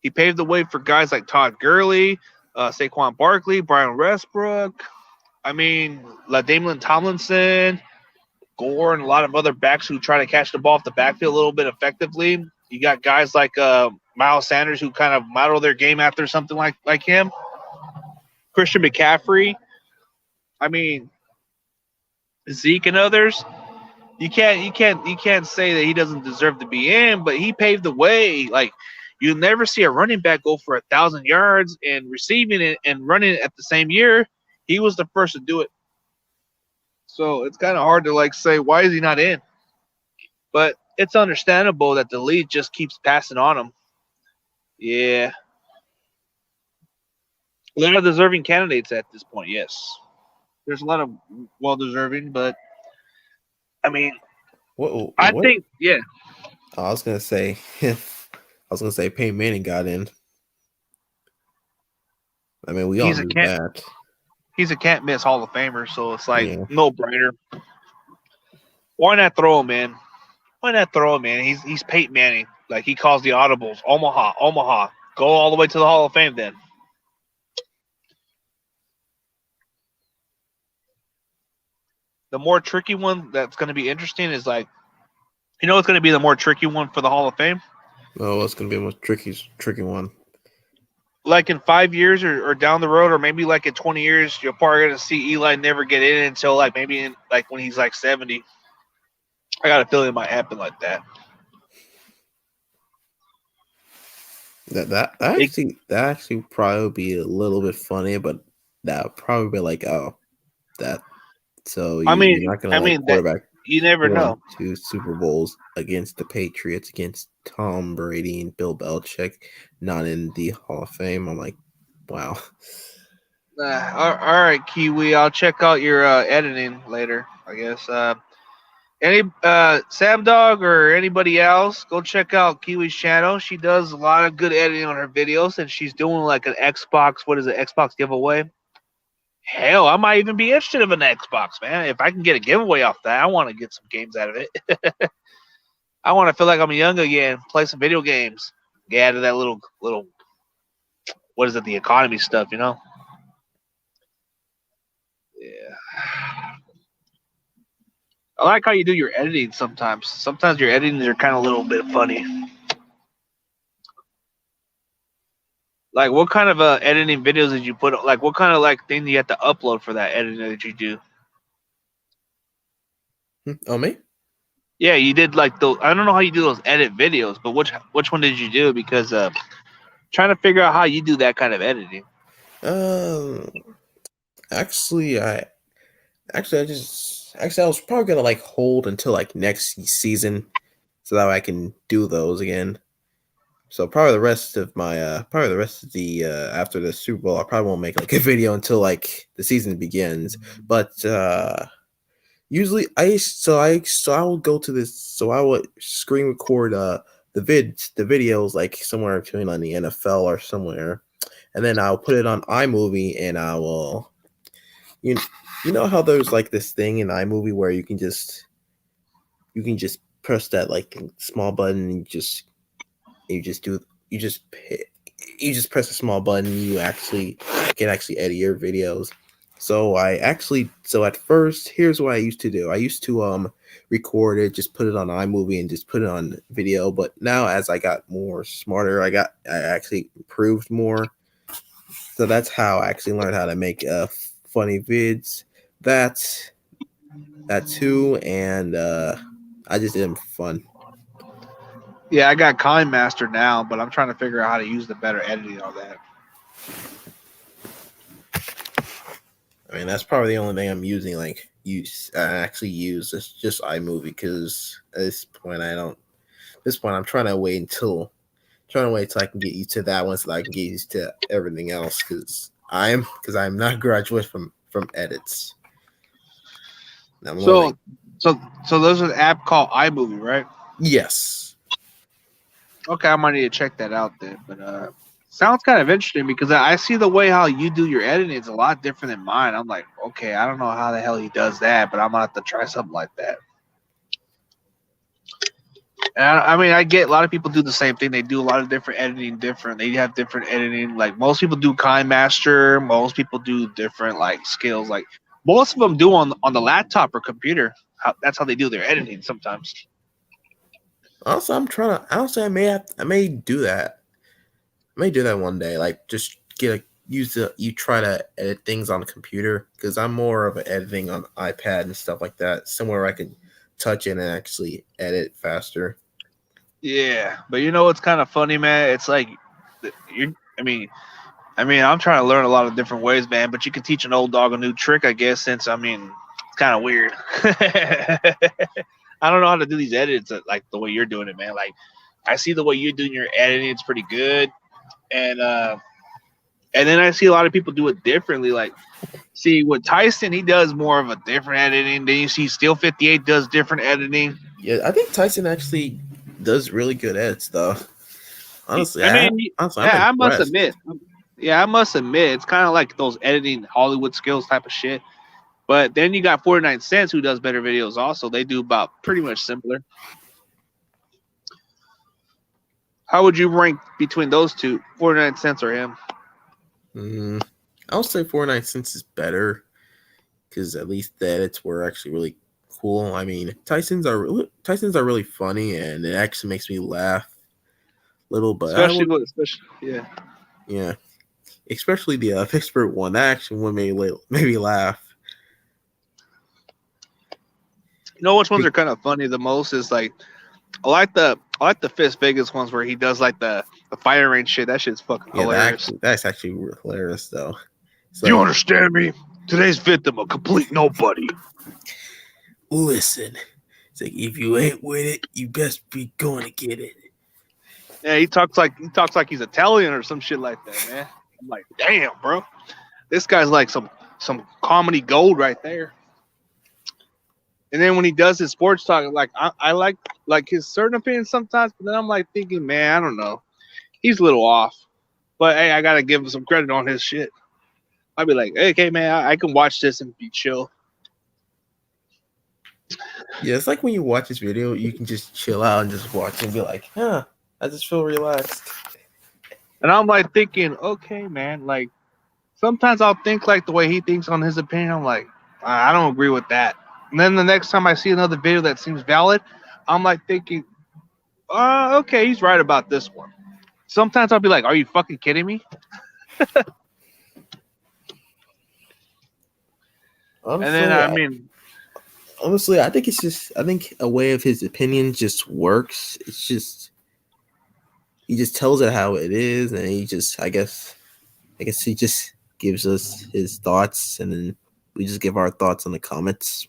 He paved the way for guys like Todd Gurley, Saquon Barkley, Brian Westbrook. I mean, Damian Tomlinson, Gore, and a lot of other backs who try to catch the ball off the backfield a little bit effectively. You got guys like Miles Sanders who kind of model their game after something like him. Christian McCaffrey. I mean, Zeke and others. You can't say that he doesn't deserve to be in, but he paved the way. Like, you never see a running back go for 1,000 yards and receiving it and running it at the same year. He was the first to do it. So it's kind of hard to like say why is he not in. But it's understandable that the league just keeps passing on him. Yeah. A lot of deserving candidates at this point, yes. There's a lot of well-deserving, but I mean, I think, yeah. I was gonna say, Peyton Manning got in. I mean, we all knew that. He's a can't miss Hall of Famer, so it's like no brainer. Why not throw him, man? Why not throw him, man? He's Peyton Manning. Like, he calls the audibles. Omaha. Go all the way to the Hall of Fame then. The more tricky one that's going to be interesting is like, you know what's going to be the more tricky one for the Hall of Fame? Oh, what's going to be the most tricky one? Like in 5 years or down the road, or maybe like in 20 years, you're probably going to see Eli never get in until like maybe in like when he's like 70. I got a feeling it might happen like that. That actually probably be a little bit funny, but that would probably be like, oh, that. So you're not gonna quarterback. You never know. 2 Super Bowls against the Patriots, against Tom Brady and Bill Belichick, not in the Hall of Fame. I'm like, wow. All right, Kiwi. I'll check out your editing later, I guess. Any Sam Dog or anybody else, go check out Kiwi's channel. She does a lot of good editing on her videos, and she's doing like an Xbox. What is it? Xbox giveaway. Hell, I might even be interested in an Xbox, man. If I can get a giveaway off that, I want to get some games out of it. I want to feel like I'm young again, play some video games, get out of that little, what is it, the economy stuff, you know? Yeah. I like how you do your editing sometimes. Sometimes your editings are kind of a little bit funny. Like, what kind of editing videos did you put? Like, what kind of like thing do you have to upload for that editing that you do? Oh, me? Yeah, you did like the. I don't know how you do those edit videos, but which one did you do? Because trying to figure out how you do that kind of editing. Actually, I was probably gonna like hold until like next season, so that way I can do those again. So probably the rest of the after the Super Bowl, I probably won't make like a video until like the season begins. But usually I will go to this. So I would screen record the videos like somewhere between on the NFL or somewhere, and then I'll put it on iMovie, and I will you know how there's like this thing in iMovie where you can just press that like small button and you just press a small button, you can actually edit your videos. So at first, here's what I used to do. I used to record it, just put it on iMovie and just put it on video. But now as I got more smarter, I actually improved more. So that's how I actually learned how to make funny vids. That too, and I just did them for fun. Yeah, I got KineMaster now, but I'm trying to figure out how to use the better editing on that. I mean, that's probably the only thing I'm using. I actually use just iMovie, because at this point I'm trying to wait until I can get used to that one, so that I can get used to everything else. Because I'm not graduate from edits. So there's an app called iMovie, right? Yes. Okay, I might need to check that out then. But sounds kind of interesting, because I see the way how you do your editing is a lot different than mine. I'm like, okay, I don't know how the hell he does that, but I'm gonna have to try something like that. And I mean, I get a lot of people do the same thing. They do a lot of different editing, They have different editing. Like, most people do KineMaster. Most people do different like skills. Like, Most of them do on the laptop or computer. That's how they do their editing sometimes. Also, I'm trying to. Honestly, I may do that. I may do that one day. Like, just you try to edit things on the computer because I'm more of an editing on iPad and stuff like that. Somewhere I can touch it and actually edit faster. Yeah, but you know what's kind of funny, man? It's like you. I mean, I'm trying to learn a lot of different ways, man. But you can teach an old dog a new trick, I guess. Since it's kind of weird. I don't know how to do these edits like the way you're doing it, man. Like, I see the way you're doing your editing; it's pretty good, and then I see a lot of people do it differently. Like, see with Tyson, he does more of a different editing. Then you see Steel 58 does different editing. Yeah, I think Tyson actually does really good edits, though. Honestly, I'm I must impressed. admit, it's kind of like those editing Hollywood skills type of shit. But then you got 49 Cents who does better videos also. They do about pretty much similar. How would you rank between those two, 49 Cents or him? I'll say 49 Cents is better because at least the edits were actually really cool. I mean, Tyson's are really funny and it actually makes me laugh a little. But Especially especially the expert one. That actually one made me laugh. You know which ones are kind of funny the most is like I like the Fist Vegas ones where he does like the fire range shit. That shit's fucking hilarious. That's actually hilarious though. Do you understand me? Today's victim, a complete nobody. Listen, it's like if you ain't with it, you best be going to get it. Yeah, he talks like he's Italian or some shit like that, man. I'm like, damn, bro, this guy's like some comedy gold right there. And then when he does his sports talk, like I like his certain opinions sometimes, but then I'm like thinking, man, I don't know, he's a little off. But hey, I gotta give him some credit on his shit. I'd be like, hey, okay, man, I can watch this and be chill. Yeah, it's like when you watch this video, you can just chill out and just watch and be like, huh, I just feel relaxed. And I'm like thinking, okay, man, like sometimes I'll think like the way he thinks on his opinion. I'm like, I don't agree with that. And then the next time I see another video that seems valid, I'm like thinking, okay, he's right about this one. Sometimes I'll be like, are you fucking kidding me? Honestly, I think a way of his opinion just works. It's just he just tells it how it is, and he just I guess he just gives us his thoughts, and then we just give our thoughts in the comments.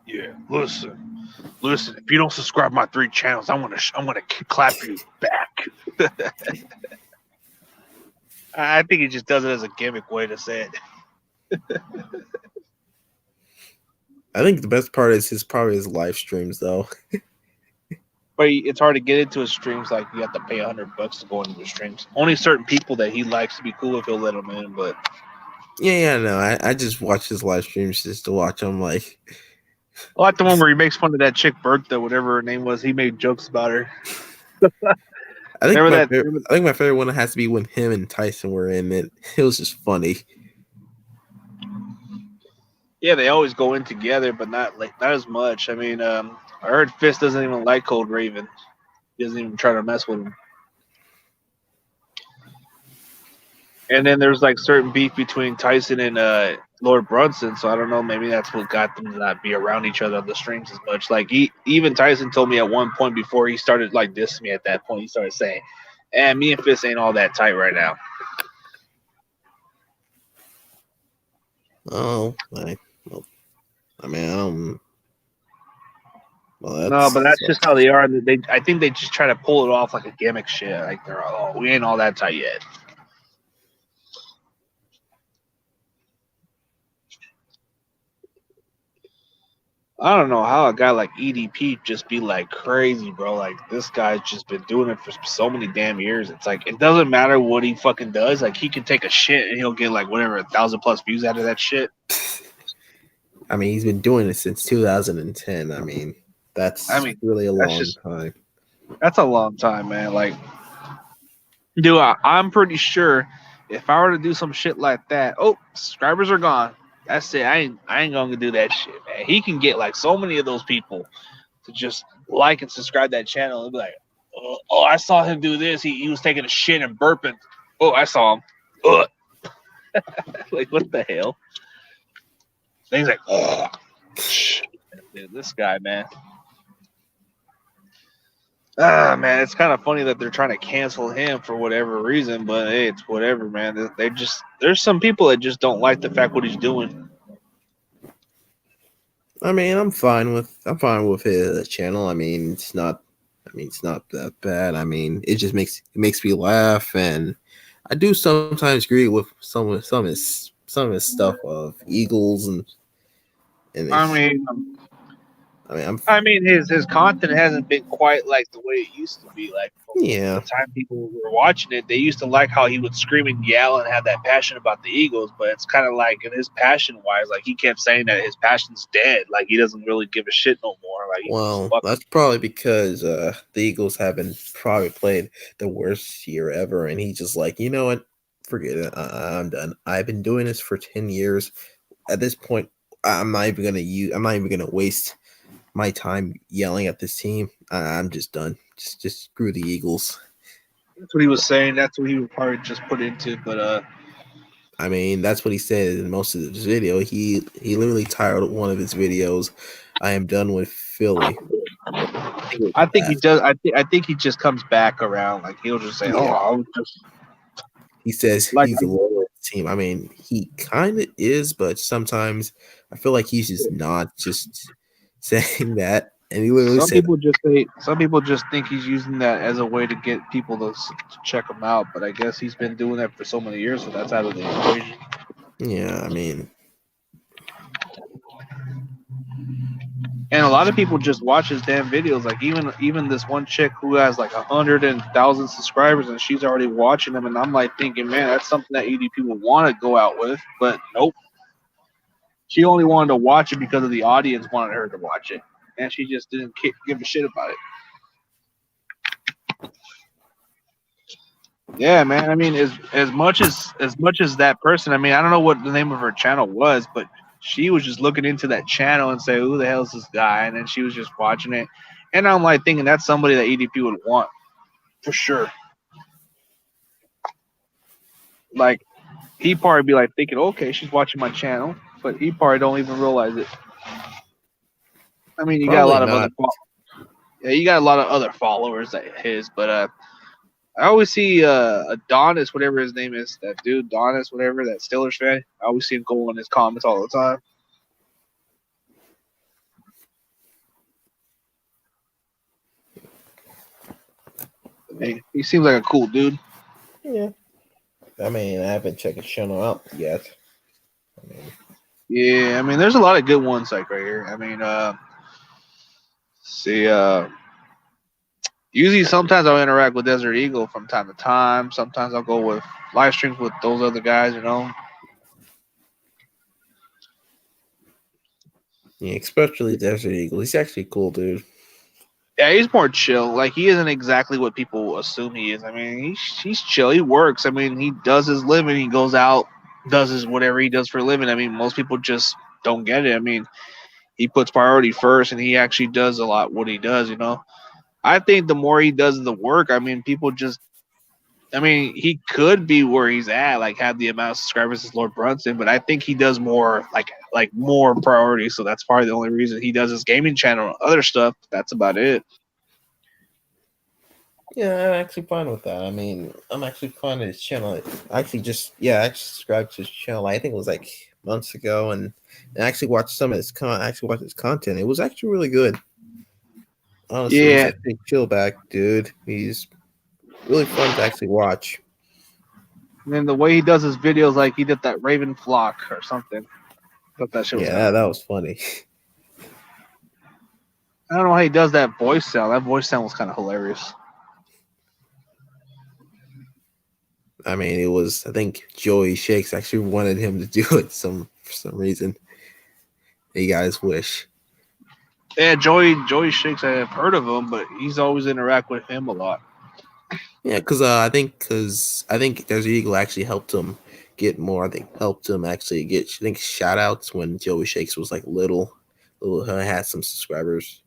Yeah, listen. If you don't subscribe to my 3 channels, I'm gonna clap you back. I think he just does it as a gimmick way to say it. I think the best part is probably his live streams, though. But it's hard to get into his streams. Like you have to pay $100 to go into his streams. Only certain people that he likes to be cool with, he'll let them in. But no, I just watch his live streams just to watch him. Like, I like the one where he makes fun of that chick Bertha, whatever her name was. He made jokes about her. I think my favorite one has to be when him and Tyson were in it. It was just funny. Yeah, they always go in together, but not as much. I mean, I heard Fist doesn't even like Cold Raven. He doesn't even try to mess with him. And then there's like certain beef between Tyson and Lord Brunson, so I don't know. Maybe that's what got them to not be around each other on the streams as much. Like even Tyson told me at one point before he started like dissing me. At that point, he started saying, me and Fist ain't all that tight right now." Oh, I mean, no, but that's just how they are. I think they just try to pull it off like a gimmick shit. Like we ain't all that tight yet. I don't know how a guy like EDP just be like crazy, bro. Like this guy's just been doing it for so many damn years. It's like it doesn't matter what he fucking does. Like he can take a shit and he'll get like whatever 1,000+ views out of that shit. I mean, he's been doing it since 2010. I mean, that's really a long time. That's a long time, man. Like, dude, I'm pretty sure if I were to do some shit like that, subscribers are gone. That's it. I ain't gonna do that shit, man. He can get like so many of those people to just like and subscribe to that channel and be like, oh, I saw him do this. He was taking a shit and burping. Oh, I saw him. Ugh. Like what the hell? And he's like, oh, dude, this guy, man. Ah, man, it's kind of funny that they're trying to cancel him for whatever reason, but hey, it's whatever, man. They just there's some people that just don't like the fact what he's doing. I mean, I'm fine with his channel. I mean, it's not that bad. I mean, it makes me laugh, and I do sometimes agree with some of his stuff of Eagles and I it's. mean, I mean, I'm his content hasn't been quite like the way it used to be. Like yeah. the time people were watching it, they used to like how he would scream and yell and have that passion about the Eagles. But it's kind of like in his passion wise, like he kept saying that his passion's dead. Like he doesn't really give a shit no more. Like he's just Well, fucking. that's probably because the Eagles haven't probably played the worst year ever, and he's just like, you know what, forget it. I'm done. I've been doing this for 10 years. At this point, I'm not even gonna waste my time yelling at this team. I'm just done. Just screw the Eagles. That's what he was saying. That's what he would probably just put into. But I mean, that's what he said in most of his video. He literally titled one of his videos, "I am done with Philly." I think it was I think he that. does. I think he just comes back around. Like he'll just say, "Oh, Yeah. I'll just He says like." he's a loyal team. I mean, he kind of is, but sometimes I feel like he's just not just saying that. And he literally Some said, people just say. Some people just think he's using that as a way to get people to check him out. But I guess he's been doing that for so many years, so that's out of the equation. yeah, I mean, And a lot of people just watch his damn videos. Like even this one chick who has like 100,000 subscribers, and she's already watching them. And I'm like thinking, man, that's something that EDP would want to go out with. But nope, she only wanted to watch it because of the audience wanted her to watch it, and she just didn't give a shit about it. Yeah, man. I mean, as much as that person. I mean, I don't know what the name of her channel was, but she was just looking into that channel and say, "Who the hell is this guy?" And then she was just watching it, and I'm like thinking that's somebody that EDP would want for sure. Like he probably be like thinking, "Okay, she's watching my channel," but he probably don't even realize it. I mean, you got a probably lot of other, not. yeah, you got a lot of other followers that his, but I always see Adonis, whatever his name is, that dude Adonis, whatever, that Steelers fan. I always see him go in his comments all the time. Hey, he seems like a cool dude. Yeah. I mean, I haven't checked his channel out yet. I mean, Yeah, I mean, there's a lot of good ones like right here. I mean, see, usually sometimes I'll interact with Desert Eagle from time to time. Sometimes I'll go with live streams with those other guys, you know. yeah, especially Desert Eagle. He's actually a cool dude. Yeah, he's more chill. Like he isn't exactly what people assume he is. I mean, he's chill. He works. I mean, he does his living. He goes out, does his whatever he does for a living. I mean, most people just don't get it. I mean, he puts priority first, and he actually does a lot what he does. You know, I think the more he does the work, I mean, people just. I mean, he could be where he's at, like have the amount of subscribers as Lord Brunson, but I think he does more, like more priority. So that's probably the only reason he does his gaming channel and other stuff. That's about it. Yeah, I'm actually fine with that. I mean, I'm actually fine with his channel. I actually subscribed to his channel. I think it was like months ago, and I actually watched some of actually watched his content. It was actually really good. Honestly, he's Yeah, actually a chill back dude. He's really fun to actually watch. and then the way he does his videos, like he did that Raven flock or something. Thought that shit was kind Yeah, of that cool. was funny. I don't know how he does that voice sound. That voice sound was kind of hilarious. I mean, it was. I think Joey Shakes actually wanted him to do it for some reason. He got his wish. Yeah, Joey Shakes. I have heard of him, but he's always interact with him a lot. Yeah, because I think Desert Eagle actually helped him get more. I think helped him actually get, I think, shout outs when Joey Shakes was like little had some subscribers.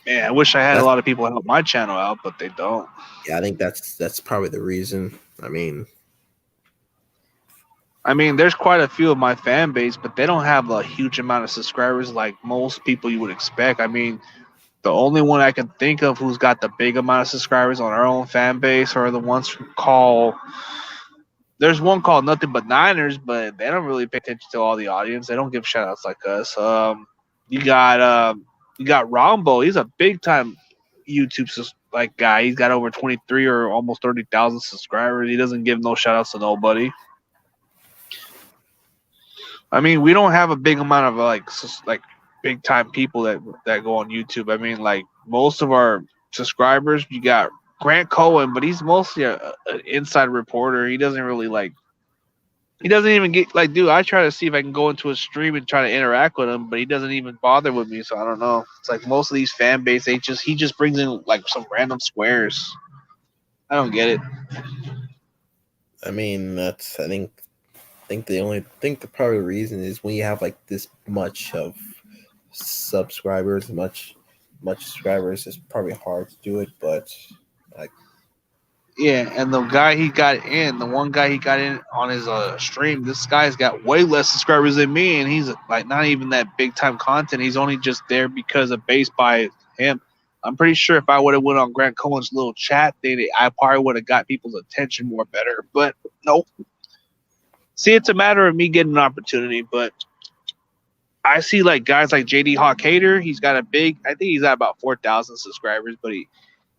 Man, I wish I had a That's lot of people help my channel out, but they don't. yeah, I think that's probably the reason. I mean, there's quite a few of my fan base, but they don't have a huge amount of subscribers like most people you would expect. I mean, the only one I can think of who's got the big amount of subscribers on our own fan base are the ones who call. There's one called Nothing But Niners, but they don't really pay attention to all the audience. They don't give shout outs like us. You got you got Rombo. He's a big time YouTube like guy. He's got over 23 or almost 30,000 subscribers. He doesn't give no shout outs to nobody. I mean, we don't have a big amount of like big time people that go on YouTube. I mean, like most of our subscribers, you got Grant Cohen, but he's mostly an inside reporter. He doesn't really like. He doesn't even get like, dude. I try to see if I can go into a stream and try to interact with him, but he doesn't even bother with me. So I don't know. It's like most of these fan base, he just brings in like some random squares. I don't get it. I mean, that's I think the probably reason is when you have like this much of subscribers, much subscribers, it's probably hard to do it, but like Yeah, and the guy he got in, the one guy he got in on his stream, this guy's got way less subscribers than me, and he's like not even that big time content. He's only just there because of base by him. I'm pretty sure if I would have went on Grant Cohen's little chat thing, I probably would have got people's attention more better. But nope. See, it's a matter of me getting an opportunity, but I see like guys like JD Hawk Hater. He's got I think he's at about 4,000 subscribers, but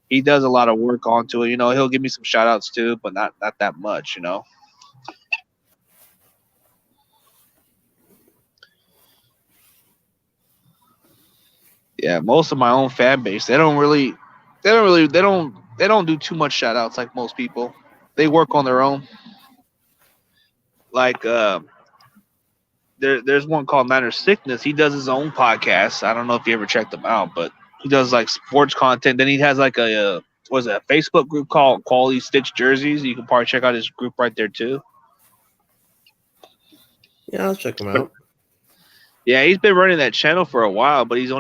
he does a lot of work onto it. You know, he'll give me some shout outs too, but not that much, you know. Yeah, most of my own fan base, they don't do too much shout outs like most people. They work on their own. Like there's one called Niners Sickness. He does his own podcast. I don't know if you ever checked him out, but he does like sports content. Then he has like a Facebook group called Quality Stitch Jerseys. You can probably check out his group right there too. Yeah, I'll check him out. Yeah, he's been running that channel for a while, but he's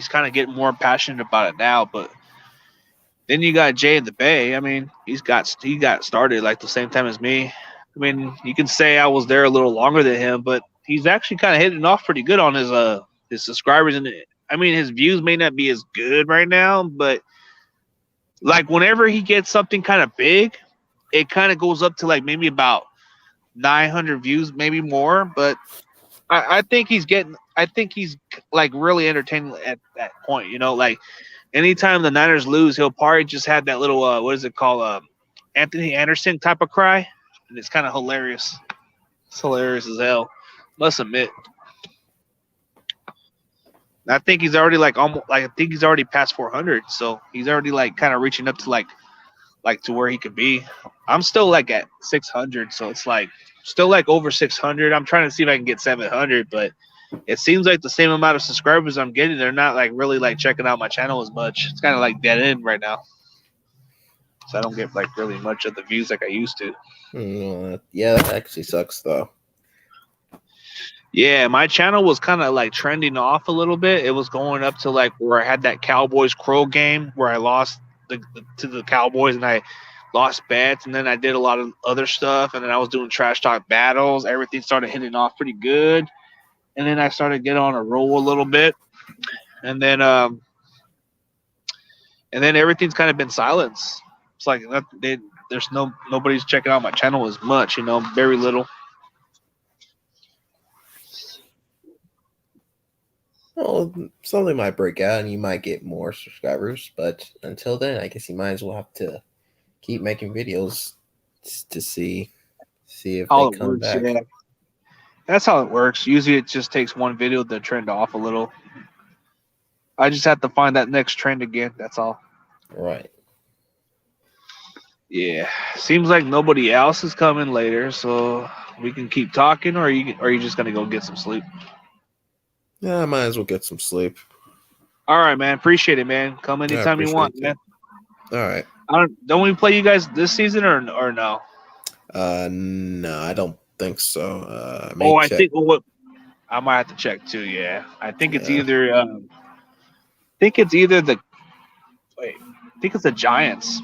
kind of getting more passionate about it now. But then you got Jay in the Bay. I mean, he got started like the same time as me. I mean, you can say I was there a little longer than him, but he's actually kind of hitting off pretty good on his subscribers. And I mean, his views may not be as good right now, but like whenever he gets something kind of big, it kind of goes up to like maybe about 900 views, maybe more. But I think he's like really entertaining at that point. You know, like anytime the Niners lose, he'll probably just have that little what is it called, Anthony Anderson type of cry, and it's kind of hilarious. It's hilarious as hell. Must admit. I think he's already I think he's already past 400, so he's already like kind of reaching up to like to where he could be. I'm still like at 600, so it's like still like over 600. I'm trying to see if I can get 700, but it seems like the same amount of subscribers I'm getting, they're not like really like checking out my channel as much. It's kind of like dead end right now, so I don't get like really much of the views like I used to. Yeah, that actually sucks though. Yeah, my channel was kind of like trending off a little bit. It was going up to like where I had that Cowboys Crow game where I lost to the Cowboys and I lost bets, and then I did a lot of other stuff, and then I was doing trash talk battles. Everything started hitting off pretty good, and then I started getting on a roll a little bit, and then everything's kind of been silence. It's like there's nobody's checking out my channel as much, you know, very little. Well, something might break out and you might get more subscribers, but until then, I guess you might as well have to keep making videos to see if How they it come works, back. yeah. That's how it works. Usually it just takes one video to trend off a little. I just have to find that next trend again. That's all. Right. Yeah. Seems like nobody else is coming later, so we can keep talking, or are you just gonna go get some sleep? Yeah, I might as well get some sleep. All right, man. Appreciate it, man. Come anytime you want, man. All right. Don't we play you guys this season or no? No, I don't think so. Let me Oh, I check. think what I might have to check too. Yeah, I think it's Yeah, either. I think it's either the. Wait, I think it's the Giants.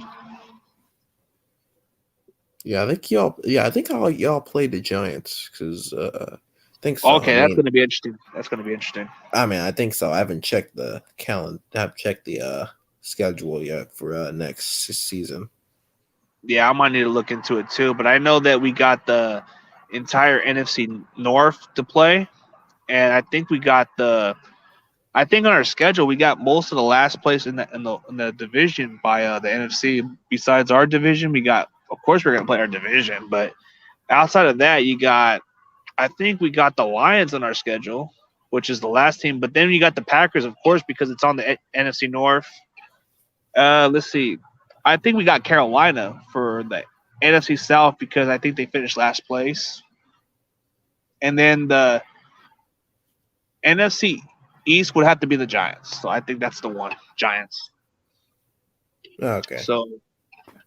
yeah, I think y'all. Yeah, I think all y'all played the Giants because I think so. Okay, that's going to be interesting. That's going to be interesting. I think so. I haven't checked the calendar. I haven't checked the schedule yet for next season. Yeah, I might need to look into it too. But I know that we got the entire NFC North to play, and I think we got the. I think on our schedule we got most of the last place in the division by the NFC. Besides our division, we got. Of course, we're going to play our division, but outside of that, you got. I think we got the Lions on our schedule, which is the last team. But then you got the Packers, of course, because it's on the NFC North. Let's see. I think we got Carolina for the NFC South because I think they finished last place. And then the NFC East would have to be the Giants. So I think that's the one. Giants. Okay. So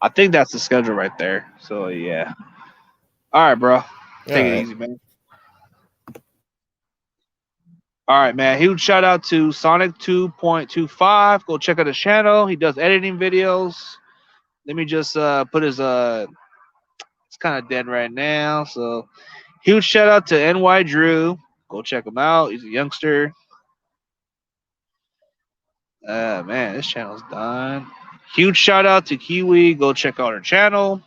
I think that's the schedule right there. So yeah. All right, bro. All Take it right. easy, man. All right, man. Huge shout out to Sonic 2.25. Go check out his channel. He does editing videos. Let me just put his it's kind of dead right now. So huge shout out to NY Drew. Go check him out. He's a youngster. Man, this channel's done. Huge shout out to Kiwi. Go check out her channel.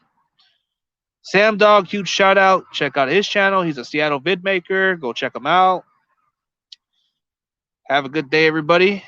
Sam Dog, huge shout out. Check out his channel. He's a Seattle vid maker. Go check him out. Have a good day, everybody.